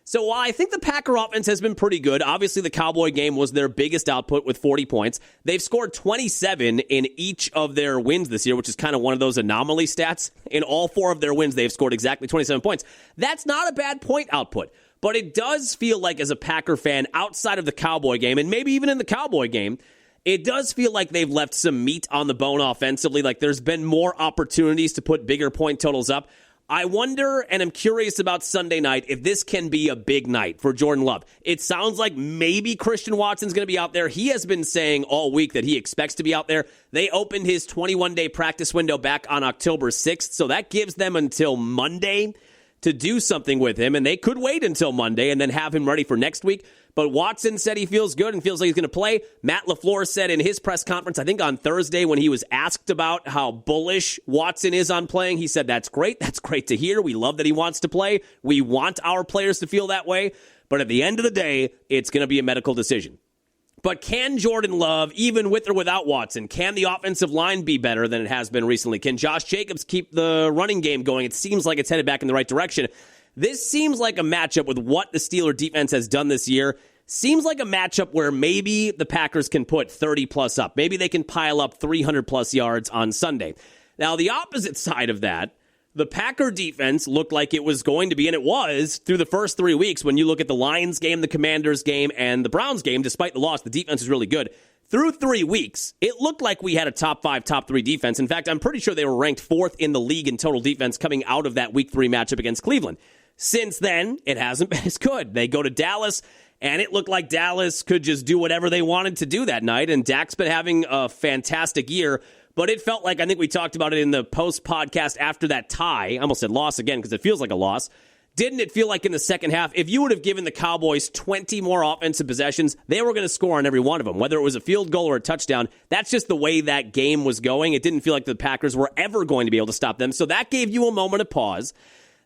So while I think the Packer offense has been pretty good, obviously the Cowboy game was their biggest output with 40 points. They've scored 27 in each of their wins this year, which is kind of one of those anomaly stats. In all 4 of their wins, they've scored exactly 27 points. That's not a bad point output, but it does feel like as a Packer fan outside of the Cowboy game, and maybe even in the Cowboy game, it does feel like they've left some meat on the bone offensively. Like there's been more opportunities to put bigger point totals up. I wonder, and I'm curious about Sunday night, if this can be a big night for Jordan Love. It sounds like maybe Christian Watson's going to be out there. He has been saying all week that he expects to be out there. They opened his 21-day practice window back on October 6th, so that gives them until Monday to do something with him, and they could wait until Monday and then have him ready for next week. But Watson said he feels good and feels like he's going to play. Matt LaFleur said in his press conference, I think on Thursday, when he was asked about how bullish Watson is on playing, he said, that's great. That's great to hear. We love that he wants to play. We want our players to feel that way. But at the end of the day, it's going to be a medical decision. But can Jordan Love, even with or without Watson, can the offensive line be better than it has been recently? Can Josh Jacobs keep the running game going? It seems like it's headed back in the right direction. This seems like a matchup with what the Steeler defense has done this year. Seems like a matchup where maybe the Packers can put 30-plus up. Maybe they can pile up 300-plus yards on Sunday. Now, the opposite side of that, the Packer defense looked like it was going to be, and it was, through the first 3 weeks. When you look at the Lions game, the Commanders game, and the Browns game, despite the loss, the defense is really good. Through 3 weeks, it looked like we had a top 5, top 3 defense. In fact, I'm pretty sure they were ranked 4th in the league in total defense coming out of that Week 3 matchup against Cleveland. Since then, it hasn't been as good. They go to Dallas, and it looked like Dallas could just do whatever they wanted to do that night, and Dak's been having a fantastic year. But it felt like, I think we talked about it in the post-podcast after that tie. I almost said loss again because it feels like a loss. Didn't it feel like in the second half, if you would have given the Cowboys 20 more offensive possessions, they were going to score on every one of them, whether it was a field goal or a touchdown. That's just the way that game was going. It didn't feel like the Packers were ever going to be able to stop them. So that gave you a moment of pause.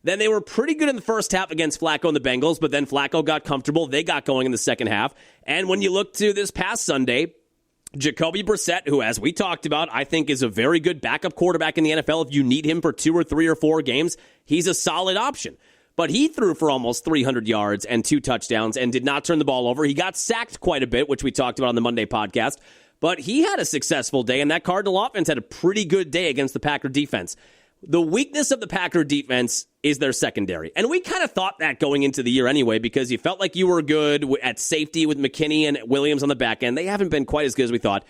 Then they were pretty good in the first half against Flacco and the Bengals, but then Flacco got comfortable. They got going in the second half. And when you look to this past Sunday, Jacoby Brissett, who, as we talked about, I think is a very good backup quarterback in the NFL. If you need him for 2 or 3 or 4 games, he's a solid option. But he threw for almost 300 yards and 2 touchdowns and did not turn the ball over. He got sacked quite a bit, which we talked about on the Monday podcast. But he had a successful day, and that Cardinal offense had a pretty good day against the Packer defense. The weakness of the Packer defense is their secondary. And we kind of thought that going into the year anyway, because you felt like you were good at safety with McKinney and Williams on the back end. They haven't been quite as good as we thought.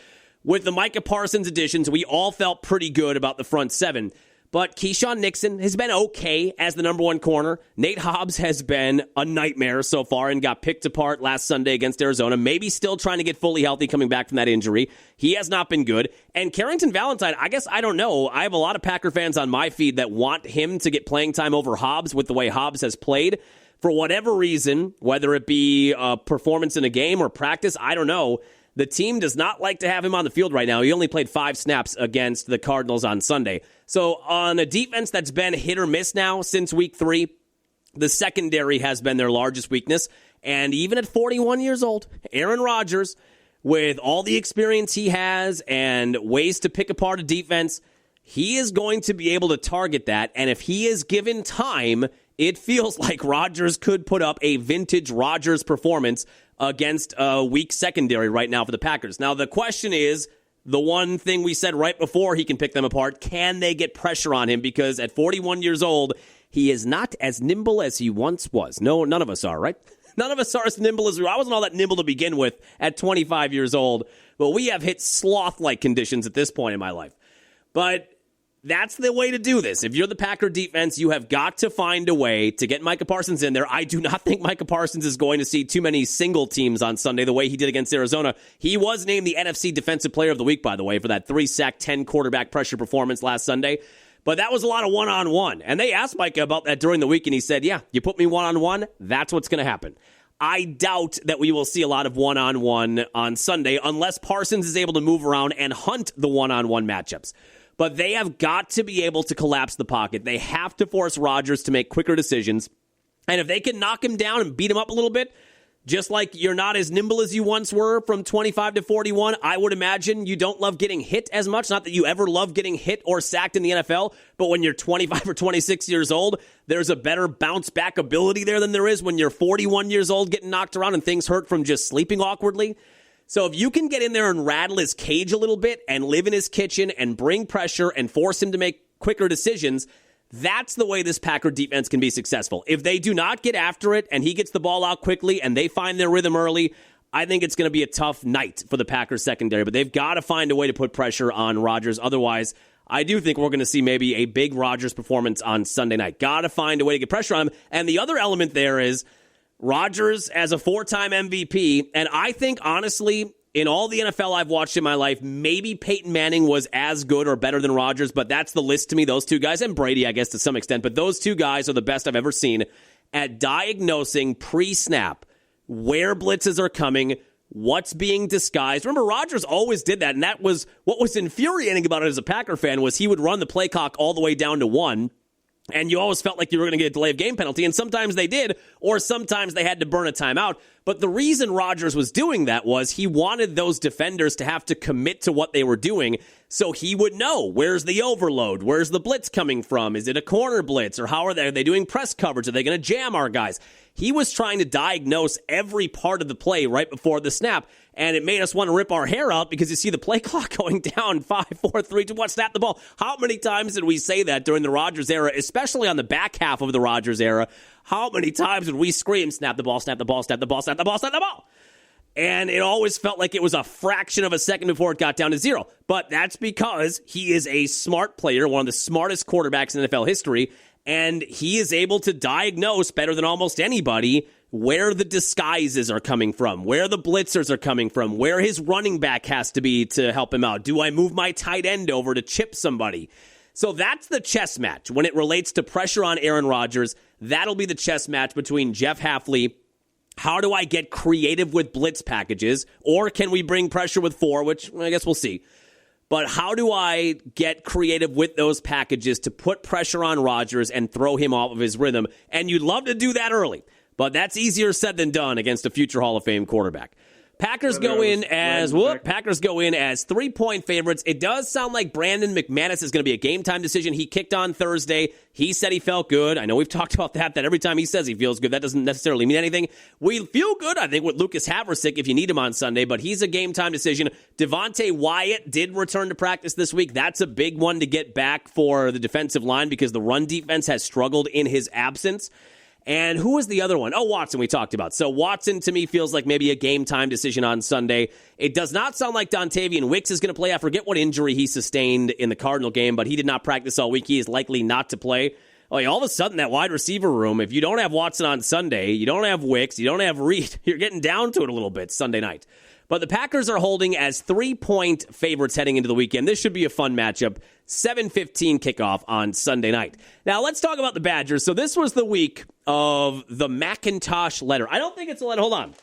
With the Micah Parsons additions, we all felt pretty good about the front 7. But Keyshawn Nixon has been okay as the number 1 corner. Nate Hobbs has been a nightmare so far and got picked apart last Sunday against Arizona. Maybe still trying to get fully healthy coming back from that injury. He has not been good. And Carrington Valentine, I guess I don't know. I have a lot of Packer fans on my feed that want him to get playing time over Hobbs with the way Hobbs has played. For whatever reason, whether it be a performance in a game or practice, I don't know. The team does not like to have him on the field right now. He only played 5 snaps against the Cardinals on Sunday. So on a defense that's been hit or miss now since week 3, the secondary has been their largest weakness. And even at 41 years old, Aaron Rodgers, with all the experience he has and ways to pick apart a defense, he is going to be able to target that. And if he is given time, it feels like Rodgers could put up a vintage Rodgers performance against a weak secondary right now for the Packers. Now, the question is, the one thing we said right before he can pick them apart, can they get pressure on him? Because at 41 years old, he is not as nimble as he once was. No, none of us are, right? None of us are as nimble as we were. I wasn't all that nimble to begin with at 25 years old, but we have hit sloth-like conditions at this point in my life. But that's the way to do this. If you're the Packer defense, you have got to find a way to get Micah Parsons in there. I do not think Micah Parsons is going to see too many single teams on Sunday the way he did against Arizona. He was named the NFC Defensive Player of the Week, by the way, for that 3-sack, 10 quarterback pressure performance last Sunday. But that was a lot of one-on-one. And they asked Micah about that during the week, and he said, yeah, you put me one-on-one, that's what's going to happen. I doubt that we will see a lot of one-on-one on Sunday unless Parsons is able to move around and hunt the one-on-one matchups. But they have got to be able to collapse the pocket. They have to force Rodgers to make quicker decisions. And if they can knock him down and beat him up a little bit, just like you're not as nimble as you once were from 25 to 41, I would imagine you don't love getting hit as much. Not that you ever love getting hit or sacked in the NFL, but when you're 25 or 26 years old, there's a better bounce back ability there than there is when you're 41 years old getting knocked around and things hurt from just sleeping awkwardly. So if you can get in there and rattle his cage a little bit and live in his kitchen and bring pressure and force him to make quicker decisions, that's the way this Packer defense can be successful. If they do not get after it and he gets the ball out quickly and they find their rhythm early, I think it's going to be a tough night for the Packers secondary. But they've got to find a way to put pressure on Rodgers. Otherwise, I do think we're going to see maybe a big Rodgers performance on Sunday night. Got to find a way to get pressure on him. And the other element there is Rodgers as a 4-time MVP, and I think, honestly, in all the NFL I've watched in my life, maybe Peyton Manning was as good or better than Rodgers, but that's the list to me, those two guys, and Brady, I guess, to some extent, but those two guys are the best I've ever seen at diagnosing pre-snap where blitzes are coming, what's being disguised. Remember, Rodgers always did that, and that was what was infuriating about it as a Packer fan was he would run the play clock all the way down to 1, and you always felt like you were going to get a delay of game penalty, and sometimes they did, or sometimes they had to burn a timeout. But the reason Rodgers was doing that was he wanted those defenders to have to commit to what they were doing so he would know where's the overload, where's the blitz coming from, is it a corner blitz, or how are they doing press coverage, are they going to jam our guys? He was trying to diagnose every part of the play right before the snap, and it made us want to rip our hair out because you see the play clock going down 5, 4, 3, 2, 1, snap the ball. How many times did we say that during the Rodgers era, especially on the back half of the Rodgers era? How many times would we scream, snap the ball, snap the ball, snap the ball, snap the ball, snap the ball? And it always felt like it was a fraction of a second before it got down to 0. But that's because he is a smart player, one of the smartest quarterbacks in NFL history, and he is able to diagnose better than almost anybody where the disguises are coming from, where the blitzers are coming from, where his running back has to be to help him out. Do I move my tight end over to chip somebody? So that's the chess match. When it relates to pressure on Aaron Rodgers, that'll be the chess match between Jeff Hafley. How do I get creative with blitz packages? Or can we bring pressure with 4, which I guess we'll see. But how do I get creative with those packages to put pressure on Rodgers and throw him off of his rhythm? And you'd love to do that early, but that's easier said than done against a future Hall of Fame quarterback. Packers go in as 3-point favorites. It does sound like Brandon McManus is going to be a game-time decision. He kicked on Thursday. He said he felt good. I know we've talked about that every time he says he feels good, that doesn't necessarily mean anything. We feel good, I think, with Lucas Haversick if you need him on Sunday, but he's a game-time decision. Devontae Wyatt did return to practice this week. That's a big one to get back for the defensive line because the run defense has struggled in his absence. And who was the other one? Oh, Watson we talked about. So Watson, to me, feels like maybe a game-time decision on Sunday. It does not sound like Dontavian Wicks is going to play. I forget what injury he sustained in the Cardinal game, but he did not practice all week. He is likely not to play. Oh, all of a sudden, that wide receiver room, if you don't have Watson on Sunday, you don't have Wicks, you don't have Reed, you're getting down to it a little bit Sunday night. But the Packers are holding as 3-point favorites heading into the weekend. This should be a fun matchup. 7:15 kickoff on Sunday night. Now, let's talk about the Badgers. So this was the week of the McIntosh letter. I don't think it's a letter. Hold on.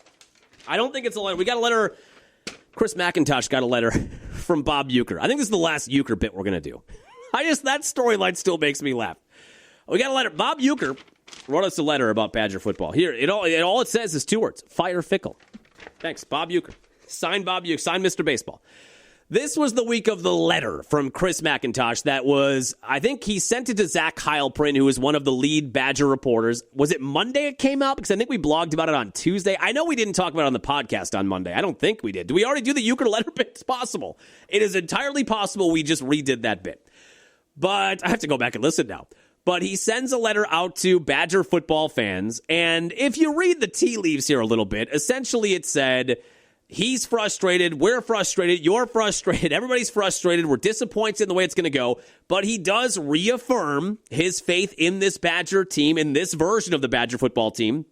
I don't think it's a letter. We got a letter. Chris McIntosh got a letter from Bob Uecker. I think this is the last Uecker bit we're going to do. That storyline still makes me laugh. We got a letter. Bob Uecker wrote us a letter about Badger football. Here, all it says is 2 words. Fire Fickle. Thanks, Bob Uecker. Signed Bob Uecker. Signed Mr. Baseball. This was the week of the letter from Chris McIntosh that was, I think he sent it to Zach Heilprin, who is one of the lead Badger reporters. Was it Monday it came out? Because I think we blogged about it on Tuesday. I know we didn't talk about it on the podcast on Monday. I don't think we did. Do we already do the Uecker letter bit? It's possible. It is entirely possible we just redid that bit. But I have to go back and listen now. But he sends a letter out to Badger football fans. And if you read the tea leaves here a little bit, essentially it said, he's frustrated, we're frustrated, you're frustrated, everybody's frustrated, we're disappointed in the way it's going to go. But he does reaffirm his faith in this Badger team, in this version of the Badger football team.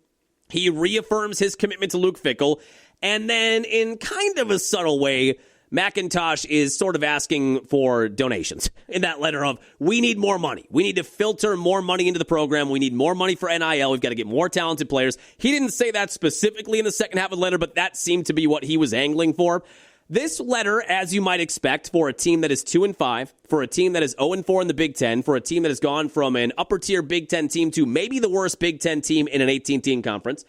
He reaffirms his commitment to Luke Fickell. And then in kind of a subtle way, McIntosh is sort of asking for donations in that letter of, we need more money. We need to filter more money into the program. We need more money for NIL. We've got to get more talented players. He didn't say that specifically in the second half of the letter, but that seemed to be what he was angling for. This letter, as you might expect, for a team that is 2-5, for a team that is 0-4 in the Big Ten, for a team that has gone from an upper-tier Big Ten team to maybe the worst Big Ten team in an 18-team conference,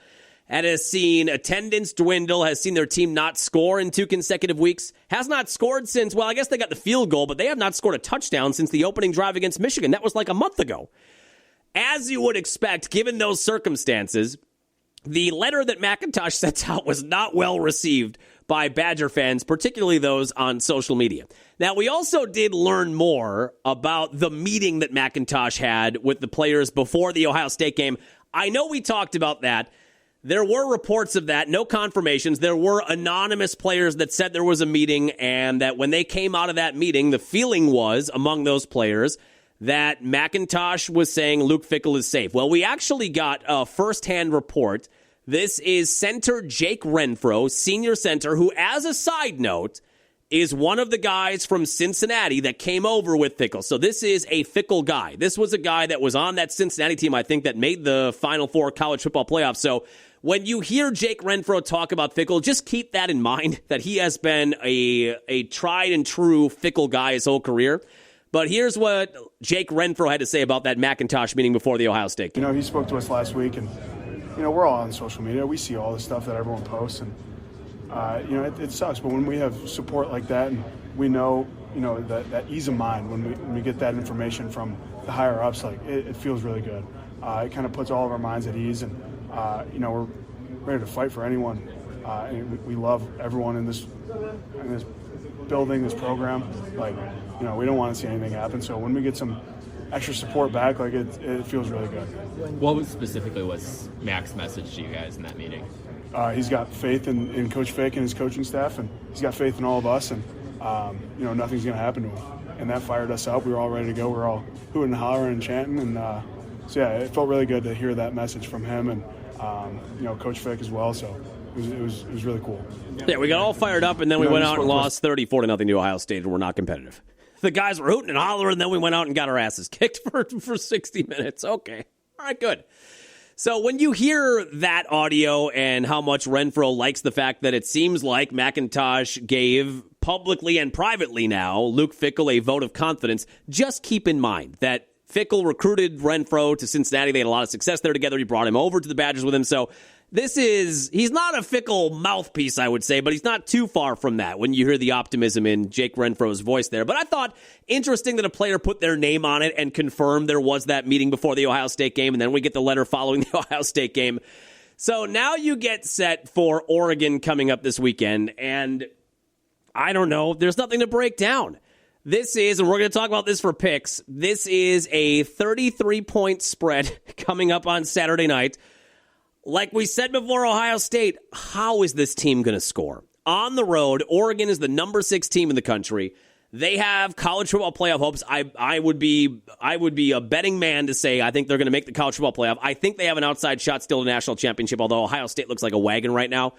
and has seen attendance dwindle, has seen their team not score in 2 consecutive weeks, has not scored since, well, I guess they got the field goal, but they have not scored a touchdown since the opening drive against Michigan. That was like a month ago. As you would expect, given those circumstances, the letter that McIntosh sent out was not well received by Badger fans, particularly those on social media. Now, we also did learn more about the meeting that McIntosh had with the players before the Ohio State game. I know we talked about that. There were reports of that, no confirmations. There were anonymous players that said there was a meeting, and that when they came out of that meeting, the feeling was, among those players, that McIntosh was saying Luke Fickell is safe. Well, we actually got a firsthand report. This is center Jake Renfro, senior center, who, as a side note, is one of the guys from Cincinnati that came over with Fickell. So this is a Fickell guy. This was a guy that was on that Cincinnati team, I think, that made the Final Four college football playoffs. So when you hear Jake Renfro talk about Fickell, just keep that in mind, that he has been a tried and true Fickell guy his whole career. But here's what Jake Renfro had to say about that McIntosh meeting before the Ohio State game. He spoke to us last week, and, we're all on social media. We see all the stuff that everyone posts, and, it sucks. But when we have support like that, and we know, that ease of mind when we get that information from the higher-ups, it feels really good. It kind of puts all of our minds at ease, and, we're ready to fight for anyone. And we love everyone in this building, this program. We don't want to see anything happen. So when we get some extra support back, it feels really good. What specifically was Mac's message to you guys in that meeting? He's got faith in Coach Fake and his coaching staff, and he's got faith in all of us, and nothing's going to happen to him. And that fired us up. We were all ready to go. We were all hooting and hollering and chanting, and it felt really good to hear that message from him and Coach Fake as well. So it was really cool. Yeah, we got all fired up, and then we went out and lost 34-0 to Ohio State, and we're not competitive. the guys were hooting and hollering, and then we went out and got our asses kicked for 60 minutes. Okay. All right, good. So when you hear that audio and how much Renfrow likes the fact that it seems like McIntosh gave publicly and privately now Luke Fickell a vote of confidence, just keep in mind that Fickell recruited Renfrow to Cincinnati. They had a lot of success there together. He brought him over to the Badgers with him. So he's not a Fickell mouthpiece, I would say, but he's not too far from that when you hear the optimism in Jake Renfro's voice there. But I thought interesting that a player put their name on it and confirmed there was that meeting before the Ohio State game, and then we get the letter following the Ohio State game. So now you get set for Oregon coming up this weekend, and I don't know, there's nothing to break down. This is, and we're going to talk about this for picks, this is a 33-point spread coming up on Saturday night. Like we said before Ohio State, how is this team going to score? On the road, Oregon is the number 6 team in the country. They have college football playoff hopes. I would be a betting man to say I think they're going to make the college football playoff. I think they have an outside shot still to national championship, although Ohio State looks like a wagon right now.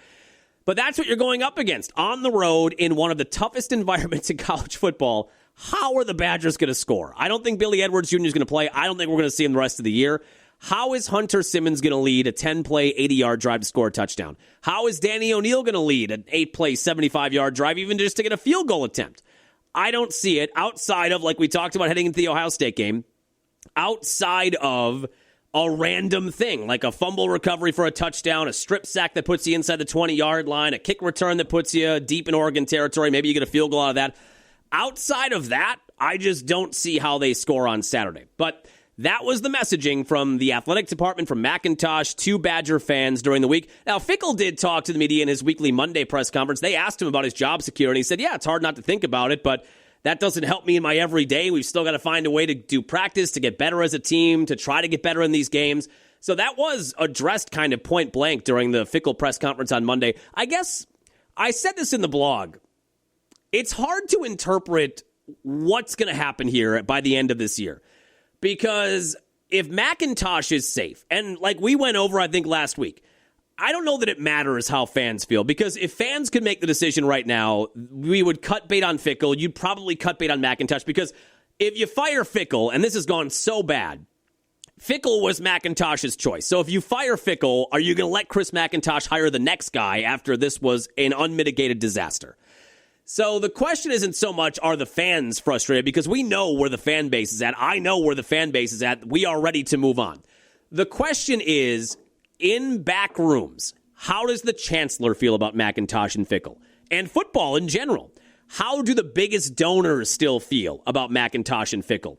But that's what you're going up against. On the road in one of the toughest environments in college football, how are the Badgers going to score? I don't think Billy Edwards Jr. is going to play. I don't think we're going to see him the rest of the year. How is Hunter Simmons going to lead a 10-play, 80-yard drive to score a touchdown? How is Danny O'Neal going to lead an 8-play, 75-yard drive even just to get a field goal attempt? I don't see it outside of, like we talked about heading into the Ohio State game, outside of a random thing, like a fumble recovery for a touchdown, a strip sack that puts you inside the 20-yard line, a kick return that puts you deep in Oregon territory. Maybe you get a field goal out of that. Outside of that, I just don't see how they score on Saturday. But that was the messaging from the athletic department, from McIntosh to Badger fans during the week. Now, Fickell did talk to the media in his weekly Monday press conference. They asked him about his job security. He said, yeah, it's hard not to think about it, but that doesn't help me in my everyday. We've still got to find a way to do practice, to get better as a team, to try to get better in these games. So that was addressed kind of point blank during the Fickell press conference on Monday. I guess I said this in the blog. It's hard to interpret what's going to happen here by the end of this year. Because if McIntosh is safe, and like we went over, I think, last week, I don't know that it matters how fans feel. Because if fans could make the decision right now, we would cut bait on Fickell. You'd probably cut bait on McIntosh. Because if you fire Fickell, and this has gone so bad, Fickell was McIntosh's choice. So if you fire Fickell, are you going to let Chris McIntosh hire the next guy after this was an unmitigated disaster? So the question isn't so much, are the fans frustrated? Because we know where the fan base is at. I know where the fan base is at. We are ready to move on. The question is, in back rooms, how does the chancellor feel about McIntosh and Fickell? And football in general. How do the biggest donors still feel about McIntosh and Fickell?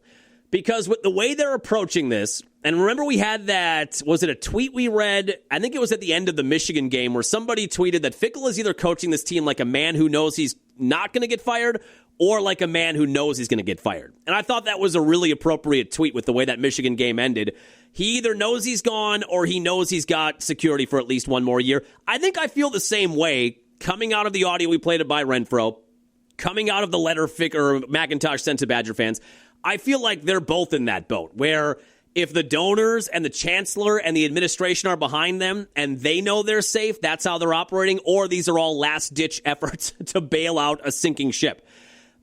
Because with the way they're approaching this, and remember we had that, was it a tweet we read? I think it was at the end of the Michigan game where somebody tweeted that Fickell is either coaching this team like a man who knows he's not going to get fired or like a man who knows he's going to get fired. And I thought that was a really appropriate tweet with the way that Michigan game ended. He either knows he's gone or he knows he's got security for at least one more year. I think I feel the same way coming out of the audio we played it by Renfrow, coming out of the letter McIntosh sent to Badger fans. I feel like they're both in that boat where if the donors and the chancellor and the administration are behind them and they know they're safe, that's how they're operating, or these are all last-ditch efforts to bail out a sinking ship.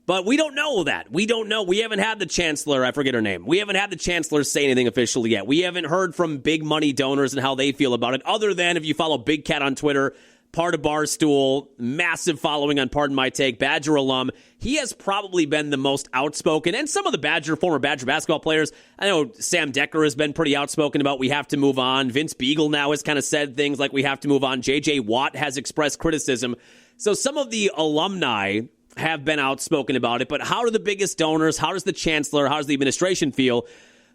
But we don't know that. We don't know. We haven't had the chancellor, I forget her name. We haven't had the chancellor say anything officially yet. We haven't heard from big money donors and how they feel about it, other than if you follow Big Cat on Twitter, part of Barstool, massive following on Pardon My Take, Badger alum. He has probably been the most outspoken, and some of the former Badger basketball players. I know Sam Decker has been pretty outspoken about we have to move on. Vince Beagle now has kind of said things like we have to move on. J.J. Watt has expressed criticism. So some of the alumni have been outspoken about it, but how do the biggest donors, how does the chancellor, how does the administration feel?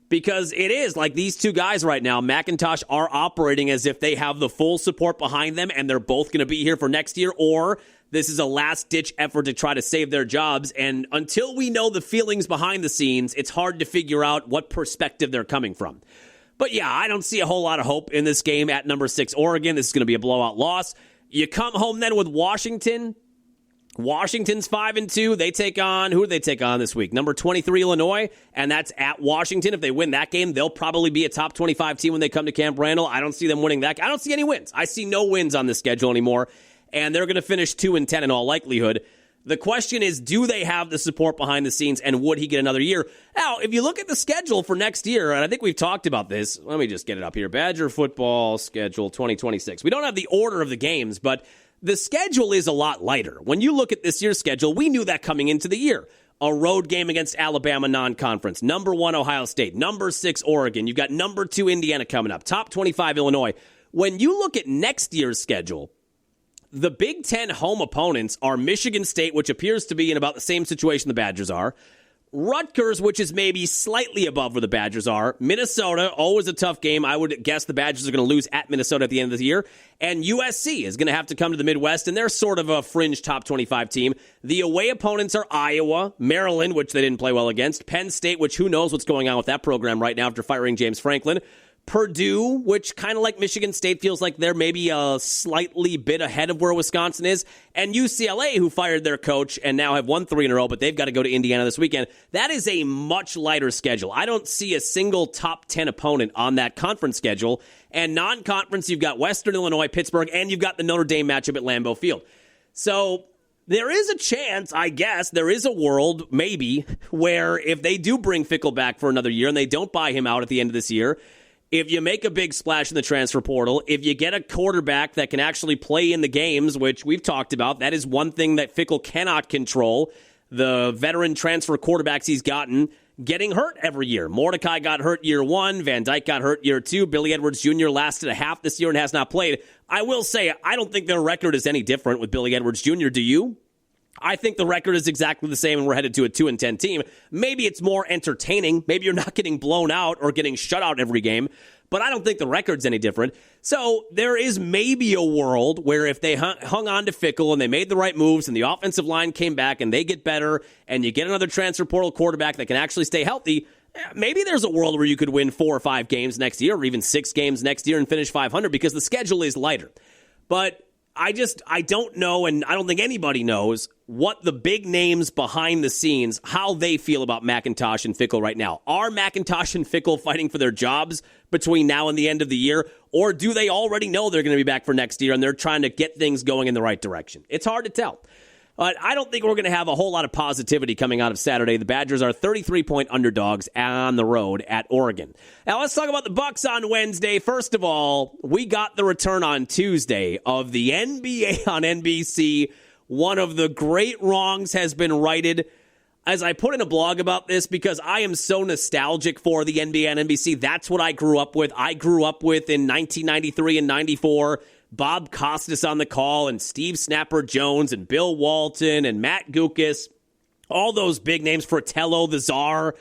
Because it is like these two guys right now, McIntosh, are operating as if they have the full support behind them and they're both going to be here for next year, or this is a last-ditch effort to try to save their jobs. And until we know the feelings behind the scenes, it's hard to figure out what perspective they're coming from. But yeah, I don't see a whole lot of hope in this game at number 6 Oregon. This is going to be a blowout loss. You come home then with Washington. Washington's 5-2. They take on, who do they take on this week? Number 23 Illinois, and that's at Washington. If they win that game, they'll probably be a top 25 team when they come to Camp Randall. I don't see them winning that. I don't see any wins. I see no wins on the schedule anymore, and they're going to finish 2-10 in all likelihood. The question is, do they have the support behind the scenes, and would he get another year? Now, if you look at the schedule for next year, and I think we've talked about this, let me just get it up here. Badger football schedule 2026. We don't have the order of the games, but the schedule is a lot lighter. When you look at this year's schedule, we knew that coming into the year. A road game against Alabama non-conference. Number 1, Ohio State. Number 6, Oregon. You've got number 2, Indiana coming up. Top 25, Illinois. When you look at next year's schedule, the Big Ten home opponents are Michigan State, which appears to be in about the same situation the Badgers are. Rutgers, which is maybe slightly above where the Badgers are. Minnesota, always a tough game. I would guess the Badgers are going to lose at Minnesota at the end of the year. And USC is going to have to come to the Midwest, and they're sort of a fringe top 25 team. The away opponents are Iowa, Maryland, which they didn't play well against, Penn State, which who knows what's going on with that program right now after firing James Franklin. Purdue, which kind of like Michigan State feels like they're maybe a slightly bit ahead of where Wisconsin is, and UCLA, who fired their coach and now have won 3 in a row, but they've got to go to Indiana this weekend. That is a much lighter schedule. I don't see a single top 10 opponent on that conference schedule, and non-conference, you've got Western Illinois, Pittsburgh, and you've got the Notre Dame matchup at Lambeau Field. So there is a chance, I guess, there is a world, maybe, where if they do bring Fickell back for another year and they don't buy him out at the end of this year, if you make a big splash in the transfer portal, if you get a quarterback that can actually play in the games, which we've talked about, that is one thing that Fickell cannot control. The veteran transfer quarterbacks he's gotten getting hurt every year. Mordecai got hurt year 1. Van Dyke got hurt year 2. Billy Edwards Jr. lasted a half this year and has not played. I will say, I don't think their record is any different with Billy Edwards Jr. Do you? I think the record is exactly the same, and we're headed to a 2-10 team. Maybe it's more entertaining. Maybe you're not getting blown out or getting shut out every game, but I don't think the record's any different. So there is maybe a world where if they hung on to Fickell and they made the right moves and the offensive line came back and they get better and you get another transfer portal quarterback that can actually stay healthy, maybe there's a world where you could win 4 or 5 games next year or even 6 games next year and finish 500 because the schedule is lighter. But I don't know, and I don't think anybody knows what the big names behind the scenes, how they feel about McIntosh and Fickell right now. Are McIntosh and Fickell fighting for their jobs between now and the end of the year, or do they already know they're going to be back for next year and they're trying to get things going in the right direction? It's hard to tell. But I don't think we're going to have a whole lot of positivity coming out of Saturday. The Badgers are 33-point underdogs on the road at Oregon. Now let's talk about the Bucks on Wednesday. First of all, we got the return on Tuesday of the NBA on NBC. One of the great wrongs has been righted. As I put in a blog about this, because I am so nostalgic for the NBA on NBC. That's what I grew up with. I grew up with in 1993 and 94. Bob Costas on the call, and Steve Snapper Jones, and Bill Walton, and Matt Guokas, all those big names, Fratello, the Czar,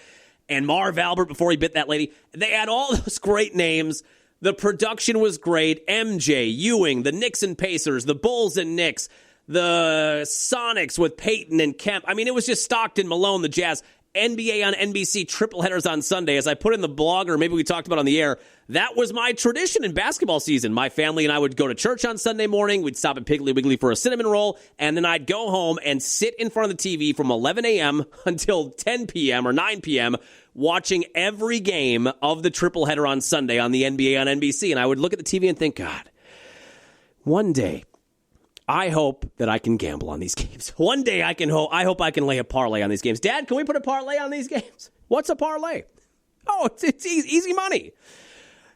and Marv Albert before he bit that lady. They had all those great names. The production was great. MJ, Ewing, the Knicks and Pacers, the Bulls and Knicks, the Sonics with Peyton and Kemp. I mean, it was just Stockton, Malone, the Jazz. NBA on NBC, triple headers on Sunday. As I put in the blog, or maybe we talked about on the air, that was my tradition in basketball season. My family and I would go to church on Sunday morning. We'd stop at Piggly Wiggly for a cinnamon roll, and then I'd go home and sit in front of the TV from 11 a.m. until 10 p.m. or 9 p.m. watching every game of the triple header on Sunday on the NBA on NBC. And I would look at the TV and think, God, one day, I hope that I can gamble on these games. One day I hope I can lay a parlay on these games. Dad, can we put a parlay on these games? What's a parlay? Oh, it's easy money.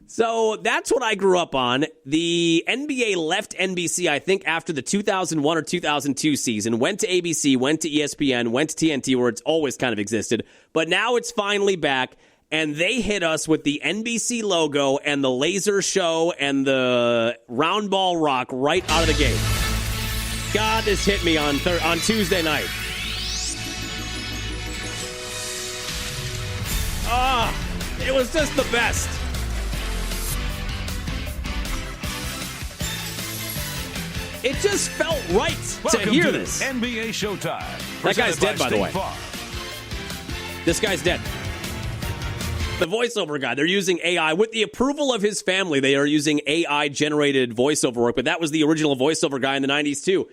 So that's what I grew up on. The NBA left NBC, I think, after the 2001 or 2002 season, went to ABC, went to ESPN, went to TNT, where it's always kind of existed. But now it's finally back, and they hit us with the NBC logo and the laser show and the round ball rock right out of the gate. God, this hit me on Tuesday night. It was just the best. It just felt right to hear this. NBA Showtime. That guy's dead, by the way. This guy's dead. The voiceover guy, they're using AI. With the approval of his family, they are using AI-generated voiceover work, but that was the original voiceover guy in the 90s, too.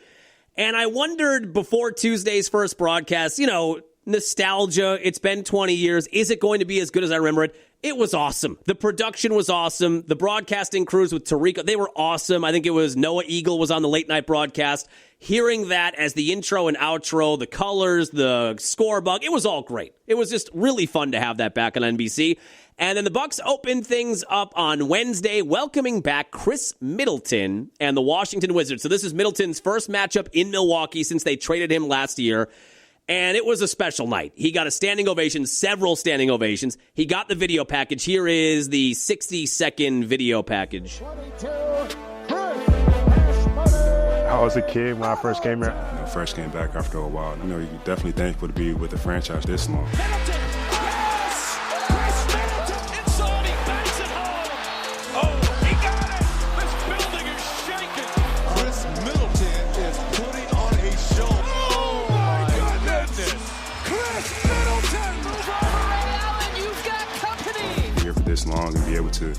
And I wondered before Tuesday's first broadcast, nostalgia. It's been 20 years. Is it going to be as good as I remember it? It was awesome. The production was awesome. The broadcasting crews with Tariq, they were awesome. I think it was Noah Eagle was on the late night broadcast. Hearing that as the intro and outro, the colors, the score bug, it was all great. It was just really fun to have that back on NBC. And then the Bucks opened things up on Wednesday, welcoming back Khris Middleton and the Washington Wizards. So this is Middleton's first matchup in Milwaukee since they traded him last year. And it was a special night. He got a standing ovation, several standing ovations. He got the video package. Here is the 60-second video package. I was a kid when I first came here. I first came back after a while. You're definitely thankful to be with the franchise this long. This long and be able to,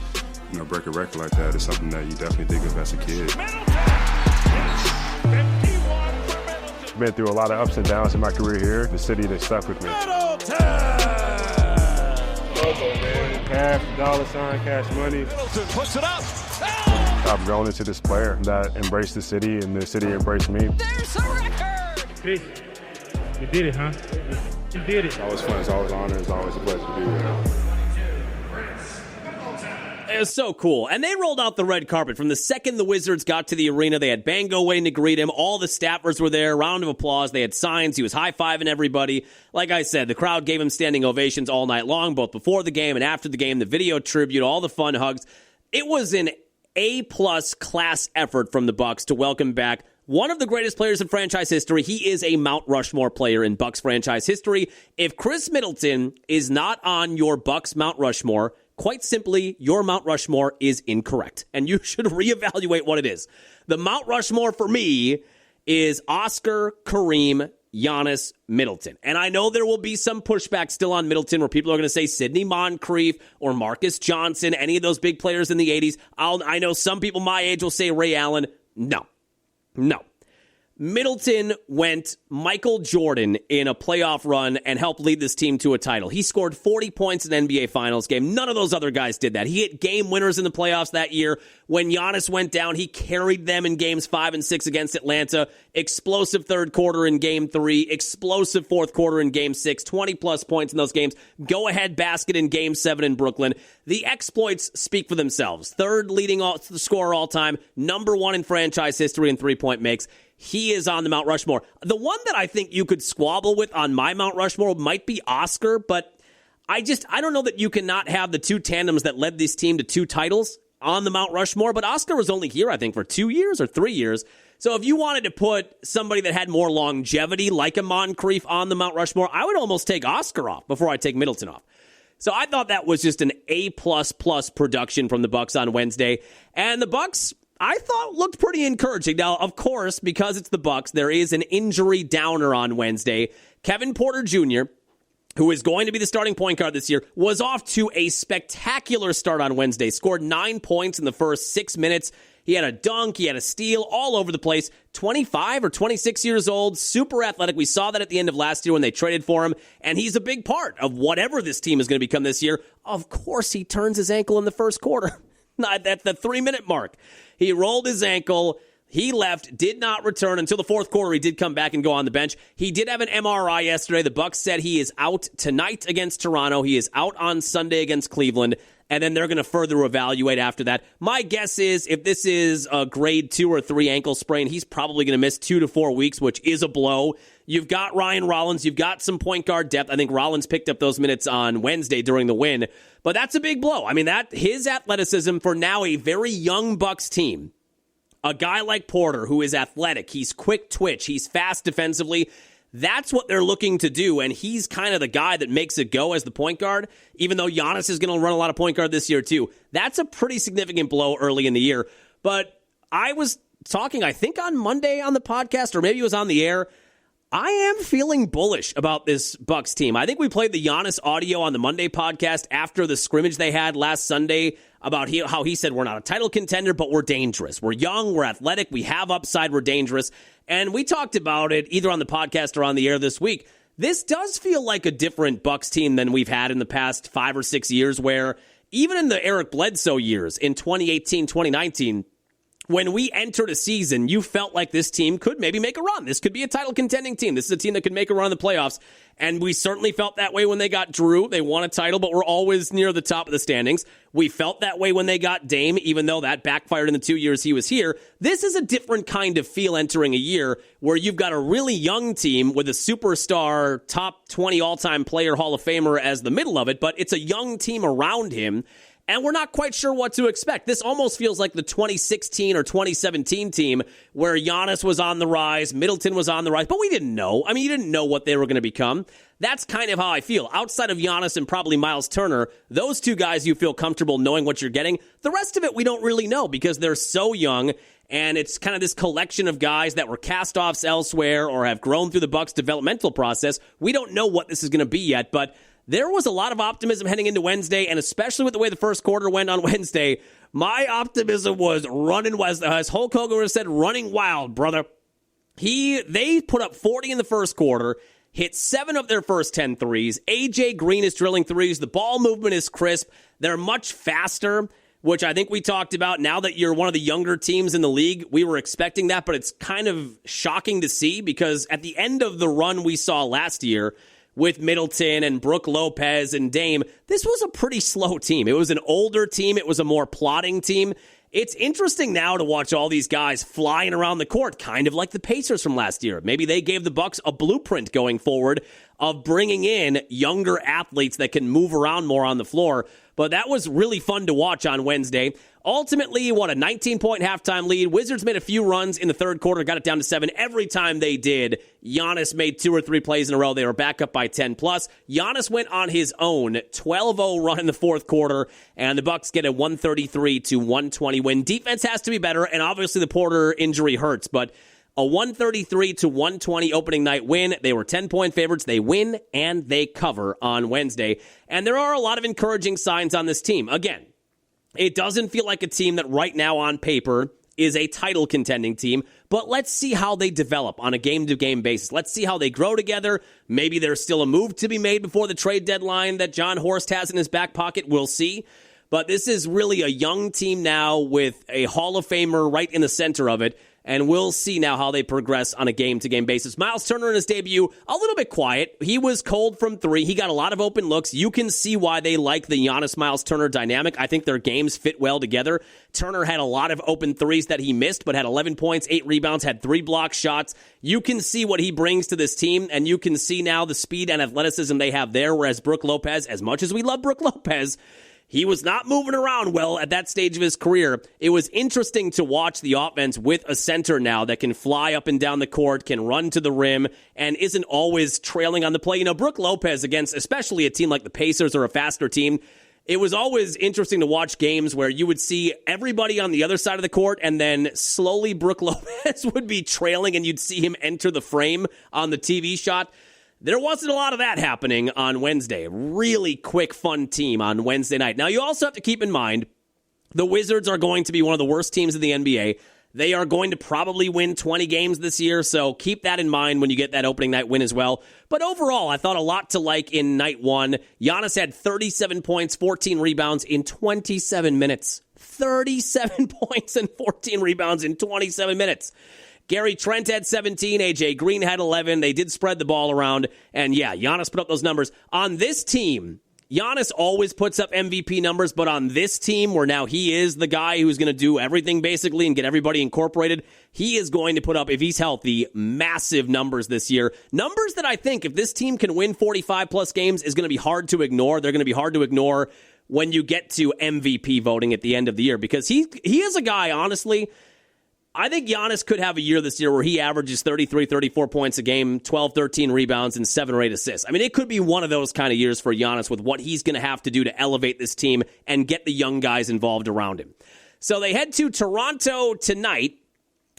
break a record like that is something that you definitely think of as a kid. I've been through a lot of ups and downs in my career here. The city that stuck with me. Middleton! Logo, man. Cash, dollar sign, cash money. Middleton puts it up. I've grown into this player that embraced the city and the city embraced me. There's a record! Chris, you did it, huh? You did it. It's always fun. It's always an honor. It's always a pleasure to be here. It was so cool. And they rolled out the red carpet. From the second the Wizards got to the arena, they had Bango waiting to greet him. All the staffers were there. Round of applause. They had signs. He was high-fiving everybody. Like I said, the crowd gave him standing ovations all night long, both before the game and after the game. The video tribute, all the fun hugs. It was an A-plus class effort from the Bucks to welcome back one of the greatest players in franchise history. He is a Mount Rushmore player in Bucks franchise history. If Khris Middleton is not on your Bucks Mount Rushmore, quite simply, your Mount Rushmore is incorrect, and you should reevaluate what it is. The Mount Rushmore for me is Oscar, Kareem, Giannis, Middleton. And I know there will be some pushback still on Middleton where people are going to say Sidney Moncrief or Marcus Johnson, any of those big players in the 80s. I know some people my age will say Ray Allen. No. Middleton went Michael Jordan in a playoff run and helped lead this team to a title. He scored 40 points in an NBA Finals game. None of those other guys did that. He hit game winners in the playoffs that year. When Giannis went down, he carried them in games 5 and 6 against Atlanta. Explosive third quarter in game 3. Explosive fourth quarter in game 6. 20-plus points in those games. Go-ahead basket in game 7 in Brooklyn. The exploits speak for themselves. Third leading scorer all time. Number 1 in franchise history in three-point makes. He is on the Mount Rushmore. The one that I think you could squabble with on my Mount Rushmore might be Oscar, but I don't know that you cannot have the two tandems that led this team to 2 titles on the Mount Rushmore, but Oscar was only here, I think, for 2 years or 3 years. So if you wanted to put somebody that had more longevity, like a Moncrief, on the Mount Rushmore, I would almost take Oscar off before I take Middleton off. So I thought that was just an A++ production from the Bucks on Wednesday. And the Bucks, I thought, looked pretty encouraging. Now, of course, because it's the Bucks, there is an injury downer on Wednesday. Kevin Porter Jr., who is going to be the starting point guard this year, was off to a spectacular start on Wednesday. Scored 9 points in the first 6 minutes. He had a dunk, he had a steal, all over the place. 25 or 26 years old, super athletic. We saw that at the end of last year when they traded for him, and he's a big part of whatever this team is going to become this year. Of course, he turns his ankle in the first quarter. Not at the 3-minute mark. He rolled his ankle. He left, did not return until the fourth quarter. He did come back and go on the bench. He did have an MRI yesterday. The Bucks said he is out tonight against Toronto. He is out on Sunday against Cleveland. And then they're going to further evaluate after that. My guess is if this is a grade 2 or 3 ankle sprain, he's probably going to miss 2 to 4 weeks, which is a blow. You've got Ryan Rollins. You've got some point guard depth. I think Rollins picked up those minutes on Wednesday during the win. But that's a big blow. I mean, his athleticism for now a very young Bucks team. A guy like Porter, who is athletic, he's quick twitch, he's fast defensively. That's what they're looking to do, and he's kind of the guy that makes it go as the point guard, even though Giannis is going to run a lot of point guard this year too. That's a pretty significant blow early in the year. But I was talking, I think on Monday on the podcast, or maybe it was on the air, I am feeling bullish about this Bucks team. I think we played the Giannis audio on the Monday podcast after the scrimmage they had last Sunday about how he said we're not a title contender, but we're dangerous. We're young, we're athletic, we have upside, we're dangerous. And we talked about it either on the podcast or on the air this week. this does feel like a different Bucks team than we've had in the past 5 or 6 years, where even in the Eric Bledsoe years in 2018, 2019, when we entered a season, you felt like this team could maybe make a run. This could be a title contending team. This is a team that could make a run in the playoffs. And we certainly felt that way when they got Drew. They won a title, but we're always near the top of the standings. We felt that way when they got Dame, even though that backfired in the 2 years he was here. This is a different kind of feel entering a year where you've got a really young team with a superstar, top 20 all-time player, Hall of Famer as the middle of it, but it's a young team around him. And we're not quite sure what to expect. This almost feels like the 2016 or 2017 team where Giannis was on the rise, Middleton was on the rise, but we didn't know. I mean, you didn't know what they were going to become. That's kind of how I feel. Outside of Giannis and probably Miles Turner, those two guys you feel comfortable knowing what you're getting. The rest of it we don't really know because they're so young, and it's kind of this collection of guys that were cast-offs elsewhere or have grown through the Bucks' developmental process. We don't know what this is going to be yet, but there was a lot of optimism heading into Wednesday, and especially with the way the first quarter went on Wednesday, my optimism was running wild. As Hulk Hogan would have said, running wild, brother. They put up 40 in the first quarter, hit 7 of their first 10 threes. AJ Green is drilling threes. The ball movement is crisp. They're much faster, which I think we talked about. Now that you're one of the younger teams in the league, we were expecting that, but it's kind of shocking to see because at the end of the run we saw last year, with Middleton and Brook Lopez and Dame, this was a pretty slow team. It was an older team. It was a more plodding team. It's interesting now to watch all these guys flying around the court, kind of like the Pacers from last year. Maybe they gave the Bucks a blueprint going forward of bringing in younger athletes that can move around more on the floor. But that was really fun to watch on Wednesday. Ultimately, what a 19-point halftime lead. Wizards made a few runs in the third quarter, got it down to 7. Every time they did, Giannis made 2 or 3 plays in a row. They were back up by 10+. Giannis went on his own 12-0 run in the fourth quarter, and the Bucks get a 133-120 win. Defense has to be better, and obviously the Porter injury hurts, but a 133-120 opening night win. They were 10-point favorites. They win, and they cover on Wednesday. And there are a lot of encouraging signs on this team. Again, it doesn't feel like a team that right now on paper is a title contending team, but let's see how they develop on a game-to-game basis. Let's see how they grow together. Maybe there's still a move to be made before the trade deadline that John Horst has in his back pocket. We'll see. But this is really a young team now with a Hall of Famer right in the center of it. And we'll see now how they progress on a game-to-game basis. Miles Turner in his debut, a little bit quiet. He was cold from 3. He got a lot of open looks. You can see why they like the Giannis-Miles Turner dynamic. I think their games fit well together. Turner had a lot of open threes that he missed, but had 11 points, 8 rebounds, had 3 block shots. You can see what he brings to this team, and you can see now the speed and athleticism they have there, whereas Brook Lopez, as much as we love Brook Lopez, he was not moving around well at that stage of his career. It was interesting to watch the offense with a center now that can fly up and down the court, can run to the rim, and isn't always trailing on the play. You know, Brook Lopez against especially a team like the Pacers or a faster team, it was always interesting to watch games where you would see everybody on the other side of the court and then slowly Brook Lopez would be trailing and you'd see him enter the frame on the TV shot. There wasn't a lot of that happening on Wednesday. Really quick, fun team on Wednesday night. Now, you also have to keep in mind, the Wizards are going to be one of the worst teams in the NBA. They are going to probably win 20 games this year, so keep that in mind when you get that opening night win as well. But overall, I thought a lot to like in night one. Giannis had 37 points, 14 rebounds in 27 minutes. 37 points and 14 rebounds in 27 minutes. Gary Trent had 17, AJ Green had 11. They did spread the ball around, and yeah, Giannis put up those numbers. On this team, Giannis always puts up MVP numbers, but on this team, where now he is the guy who's going to do everything basically and get everybody incorporated, he is going to put up, if he's healthy, massive numbers this year. Numbers that I think, if this team can win 45-plus games, is going to be hard to ignore. They're going to be hard to ignore when you get to MVP voting at the end of the year, because he is a guy, honestly, I think Giannis could have a year this year where he averages 33, 34 points a game, 12, 13 rebounds, and 7 or 8 assists. I mean, it could be one of those kind of years for Giannis with what he's going to have to do to elevate this team and get the young guys involved around him. So they head to Toronto tonight.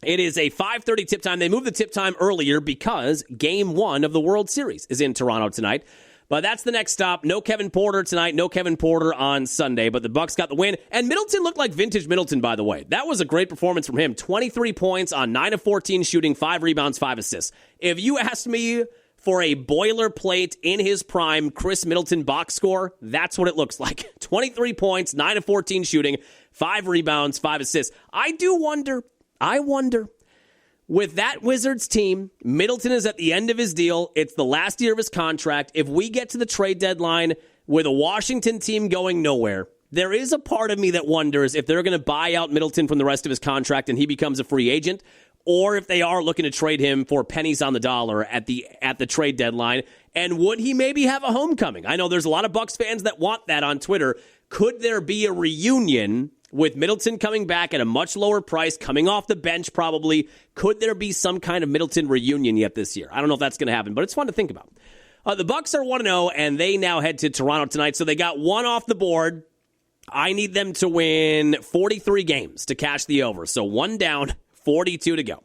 It is a 5:30 tip time. They moved the tip time earlier because Game 1 of the World Series is in Toronto tonight. But that's the next stop. No Kevin Porter tonight. No Kevin Porter on Sunday. But the Bucks got the win. And Middleton looked like vintage Middleton, by the way. That was a great performance from him. 23 points on 9 of 14 shooting, 5 rebounds, 5 assists. If you asked me for a boilerplate in his prime Khris Middleton box score, that's what it looks like. 23 points, 9 of 14 shooting, 5 rebounds, 5 assists. I wonder, with that Wizards team, Middleton is at the end of his deal. It's the last year of his contract. If we get to the trade deadline with a Washington team going nowhere, there is a part of me that wonders if they're going to buy out Middleton from the rest of his contract and he becomes a free agent, or if they are looking to trade him for pennies on the dollar at the trade deadline. And would he maybe have a homecoming? I know there's a lot of Bucks fans that want that on Twitter. Could there be a reunion with Middleton coming back at a much lower price, coming off the bench probably? Could there be some kind of Middleton reunion yet this year? I don't know if that's going to happen, but it's fun to think about. The Bucks are 1-0, and they now head to Toronto tonight, so they got one off the board. I need them to win 43 games to cash the over. So 1 down, 42 to go.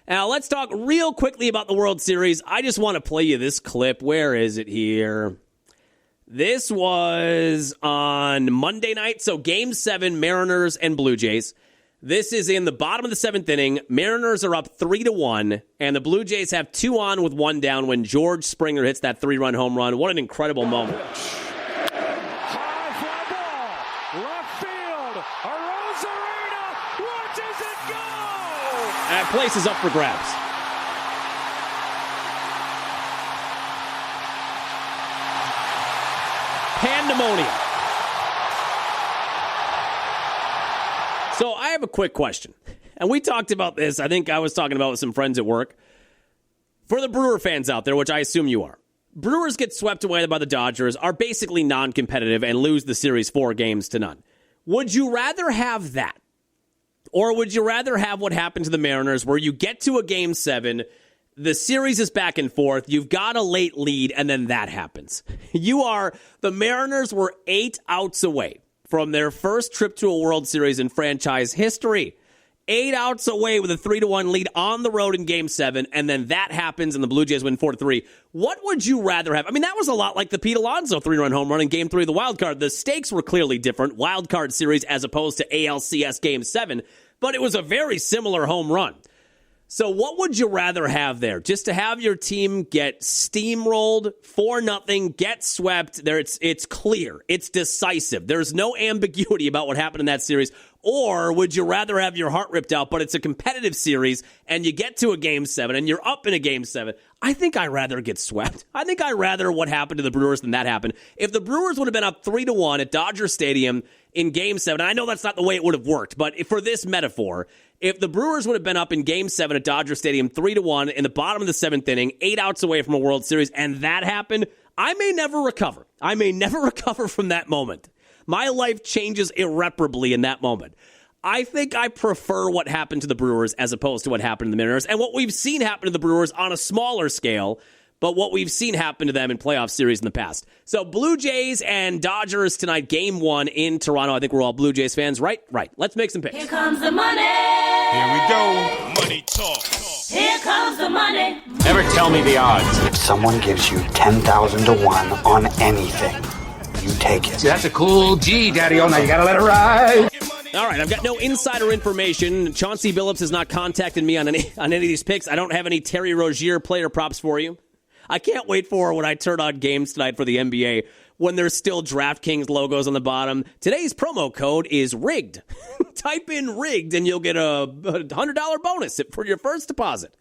Now, let's talk real quickly about the World Series. I just want to play you this clip. Where is it here? This was on Monday night. So Game 7, Mariners and Blue Jays. This is in the bottom of the 7th inning. Mariners are up 3-1, and the Blue Jays have 2 on with 1 down when George Springer hits that 3-run home run. What an incredible moment. That place is up for grabs. Pandemonium. So I have a quick question. And we talked about this. I think I was talking about it with some friends at work. For the Brewer fans out there, which I assume you are, Brewers get swept away by the Dodgers, are basically non-competitive, and lose the series 4-0. Would you rather have that? Or would you rather have what happened to the Mariners, where you get to a Game 7, the series is back and forth, you've got a late lead, and then that happens? The Mariners were 8 outs away from their first trip to a World Series in franchise history. 8 outs away with a 3-1 lead on the road in Game 7, and then that happens, and the Blue Jays win 4-3. What would you rather have? I mean, that was a lot like the Pete Alonso 3-run home run in Game 3 of the wild card. The stakes were clearly different, wild card series as opposed to ALCS Game 7, but it was a very similar home run. So what would you rather have there? Just to have your team get steamrolled 4-0, get swept? There, it's clear. It's decisive. There's no ambiguity about what happened in that series. Or would you rather have your heart ripped out, but it's a competitive series, and you get to a Game 7, and you're up in a Game 7? I think I'd rather get swept. I think I'd rather what happened to the Brewers than that happened. If the Brewers would have been up 3-1 at Dodger Stadium in Game 7, I know that's not the way it would have worked, but for this metaphor, if the Brewers would have been up in Game 7 at Dodger Stadium 3-1 in the bottom of the 7th inning, 8 outs away from a World Series, and that happened, I may never recover. I may never recover from that moment. My life changes irreparably in that moment. I think I prefer what happened to the Brewers as opposed to what happened to the Mariners, and what we've seen happen to the Brewers on a smaller scale, but what we've seen happen to them in playoff series in the past. So Blue Jays and Dodgers tonight, Game 1 in Toronto. I think we're all Blue Jays fans, right? Right. Let's make some picks. Here comes the money. Here we go. Money talk. Here comes the money. Never tell me the odds. If someone gives you 10,000 to 1 on anything, you take it. See, that's a cool G, Daddy-O. Now you gotta let it ride. All right, I've got no insider information. Chauncey Billups has not contacted me on any of these picks. I don't have any Terry Rozier player props for you. I can't wait for when I turn on games tonight for the NBA when there's still DraftKings logos on the bottom. Today's promo code is rigged. Type in rigged and you'll get a $100 bonus for your first deposit.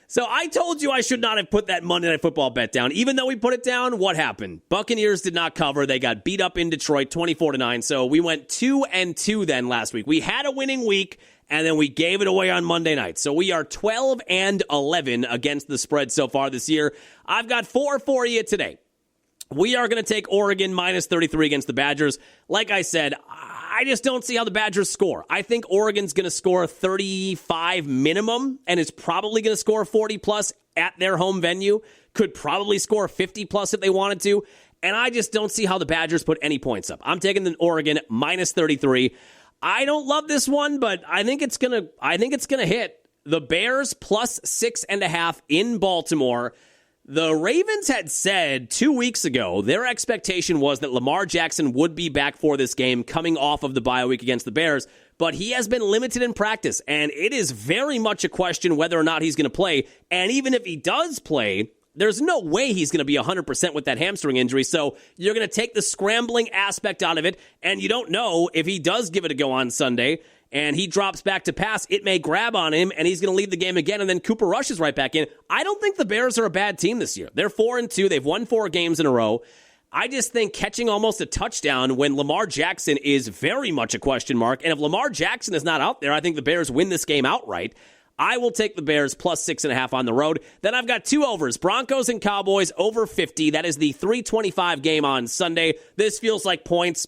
So I told you I should not have put that Monday Night Football bet down. Even though we put it down, what happened? Buccaneers did not cover. They got beat up in Detroit 24-9. So we went 2-2 then last week. We had a winning week, and then we gave it away on Monday night. So we are 12-11 against the spread so far this year. I've got 4 for you today. We are going to take Oregon minus 33 against the Badgers. Like I said, I just don't see how the Badgers score. I think Oregon's going to score 35 minimum and is probably going to score 40-plus at their home venue. Could probably score 50-plus if they wanted to. And I just don't see how the Badgers put any points up. I'm taking the Oregon minus 33. I don't love this one, but I think it's going to hit. The Bears plus 6.5 in Baltimore. The Ravens had said 2 weeks ago their expectation was that Lamar Jackson would be back for this game coming off of the bye week against the Bears, but he has been limited in practice, and it is very much a question whether or not he's going to play. And even if he does play, there's no way he's going to be 100% with that hamstring injury. So you're going to take the scrambling aspect out of it, and you don't know if he does give it a go on Sunday and he drops back to pass, it may grab on him, and he's going to leave the game again, and then Cooper Rush is right back in. I don't think the Bears are a bad team this year. They're 4-2. They've won 4 games in a row. I just think catching almost a touchdown when Lamar Jackson is very much a question mark, and if Lamar Jackson is not out there, I think the Bears win this game outright. I will take the Bears plus 6.5 on the road. Then I've got 2 overs, Broncos and Cowboys over 50. That is the 325 game on Sunday. This feels like points.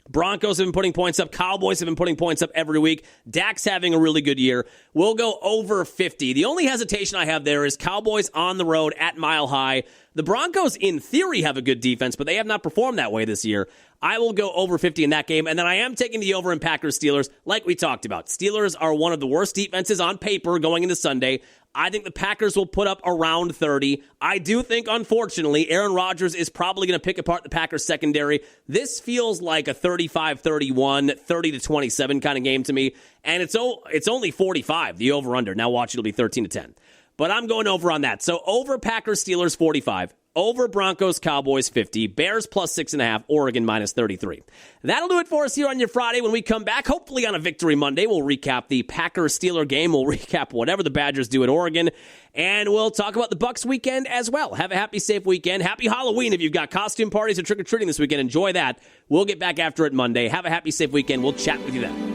Broncos have been putting points up. Cowboys have been putting points up every week. Dak's having a really good year. We'll go over 50. The only hesitation I have there is Cowboys on the road at Mile High. The Broncos, in theory, have a good defense, but they have not performed that way this year. I will go over 50 in that game, and then I am taking the over in Packers-Steelers, like we talked about. Steelers are one of the worst defenses on paper going into Sunday. I think the Packers will put up around 30. I do think, unfortunately, Aaron Rodgers is probably going to pick apart the Packers secondary. This feels like a 35-31, 30-27 kind of game to me, and it's only 45, the over-under. Now watch, it'll be 13-10. But I'm going over on that. So over Packers-Steelers 45, over Broncos-Cowboys 50, Bears plus 6.5, Oregon minus 33. That'll do it for us here on your Friday. When we come back, hopefully on a Victory Monday, we'll recap the Packers-Steeler game. We'll recap whatever the Badgers do at Oregon. And we'll talk about the Bucs weekend as well. Have a happy, safe weekend. Happy Halloween if you've got costume parties or trick-or-treating this weekend. Enjoy that. We'll get back after it Monday. Have a happy, safe weekend. We'll chat with you then.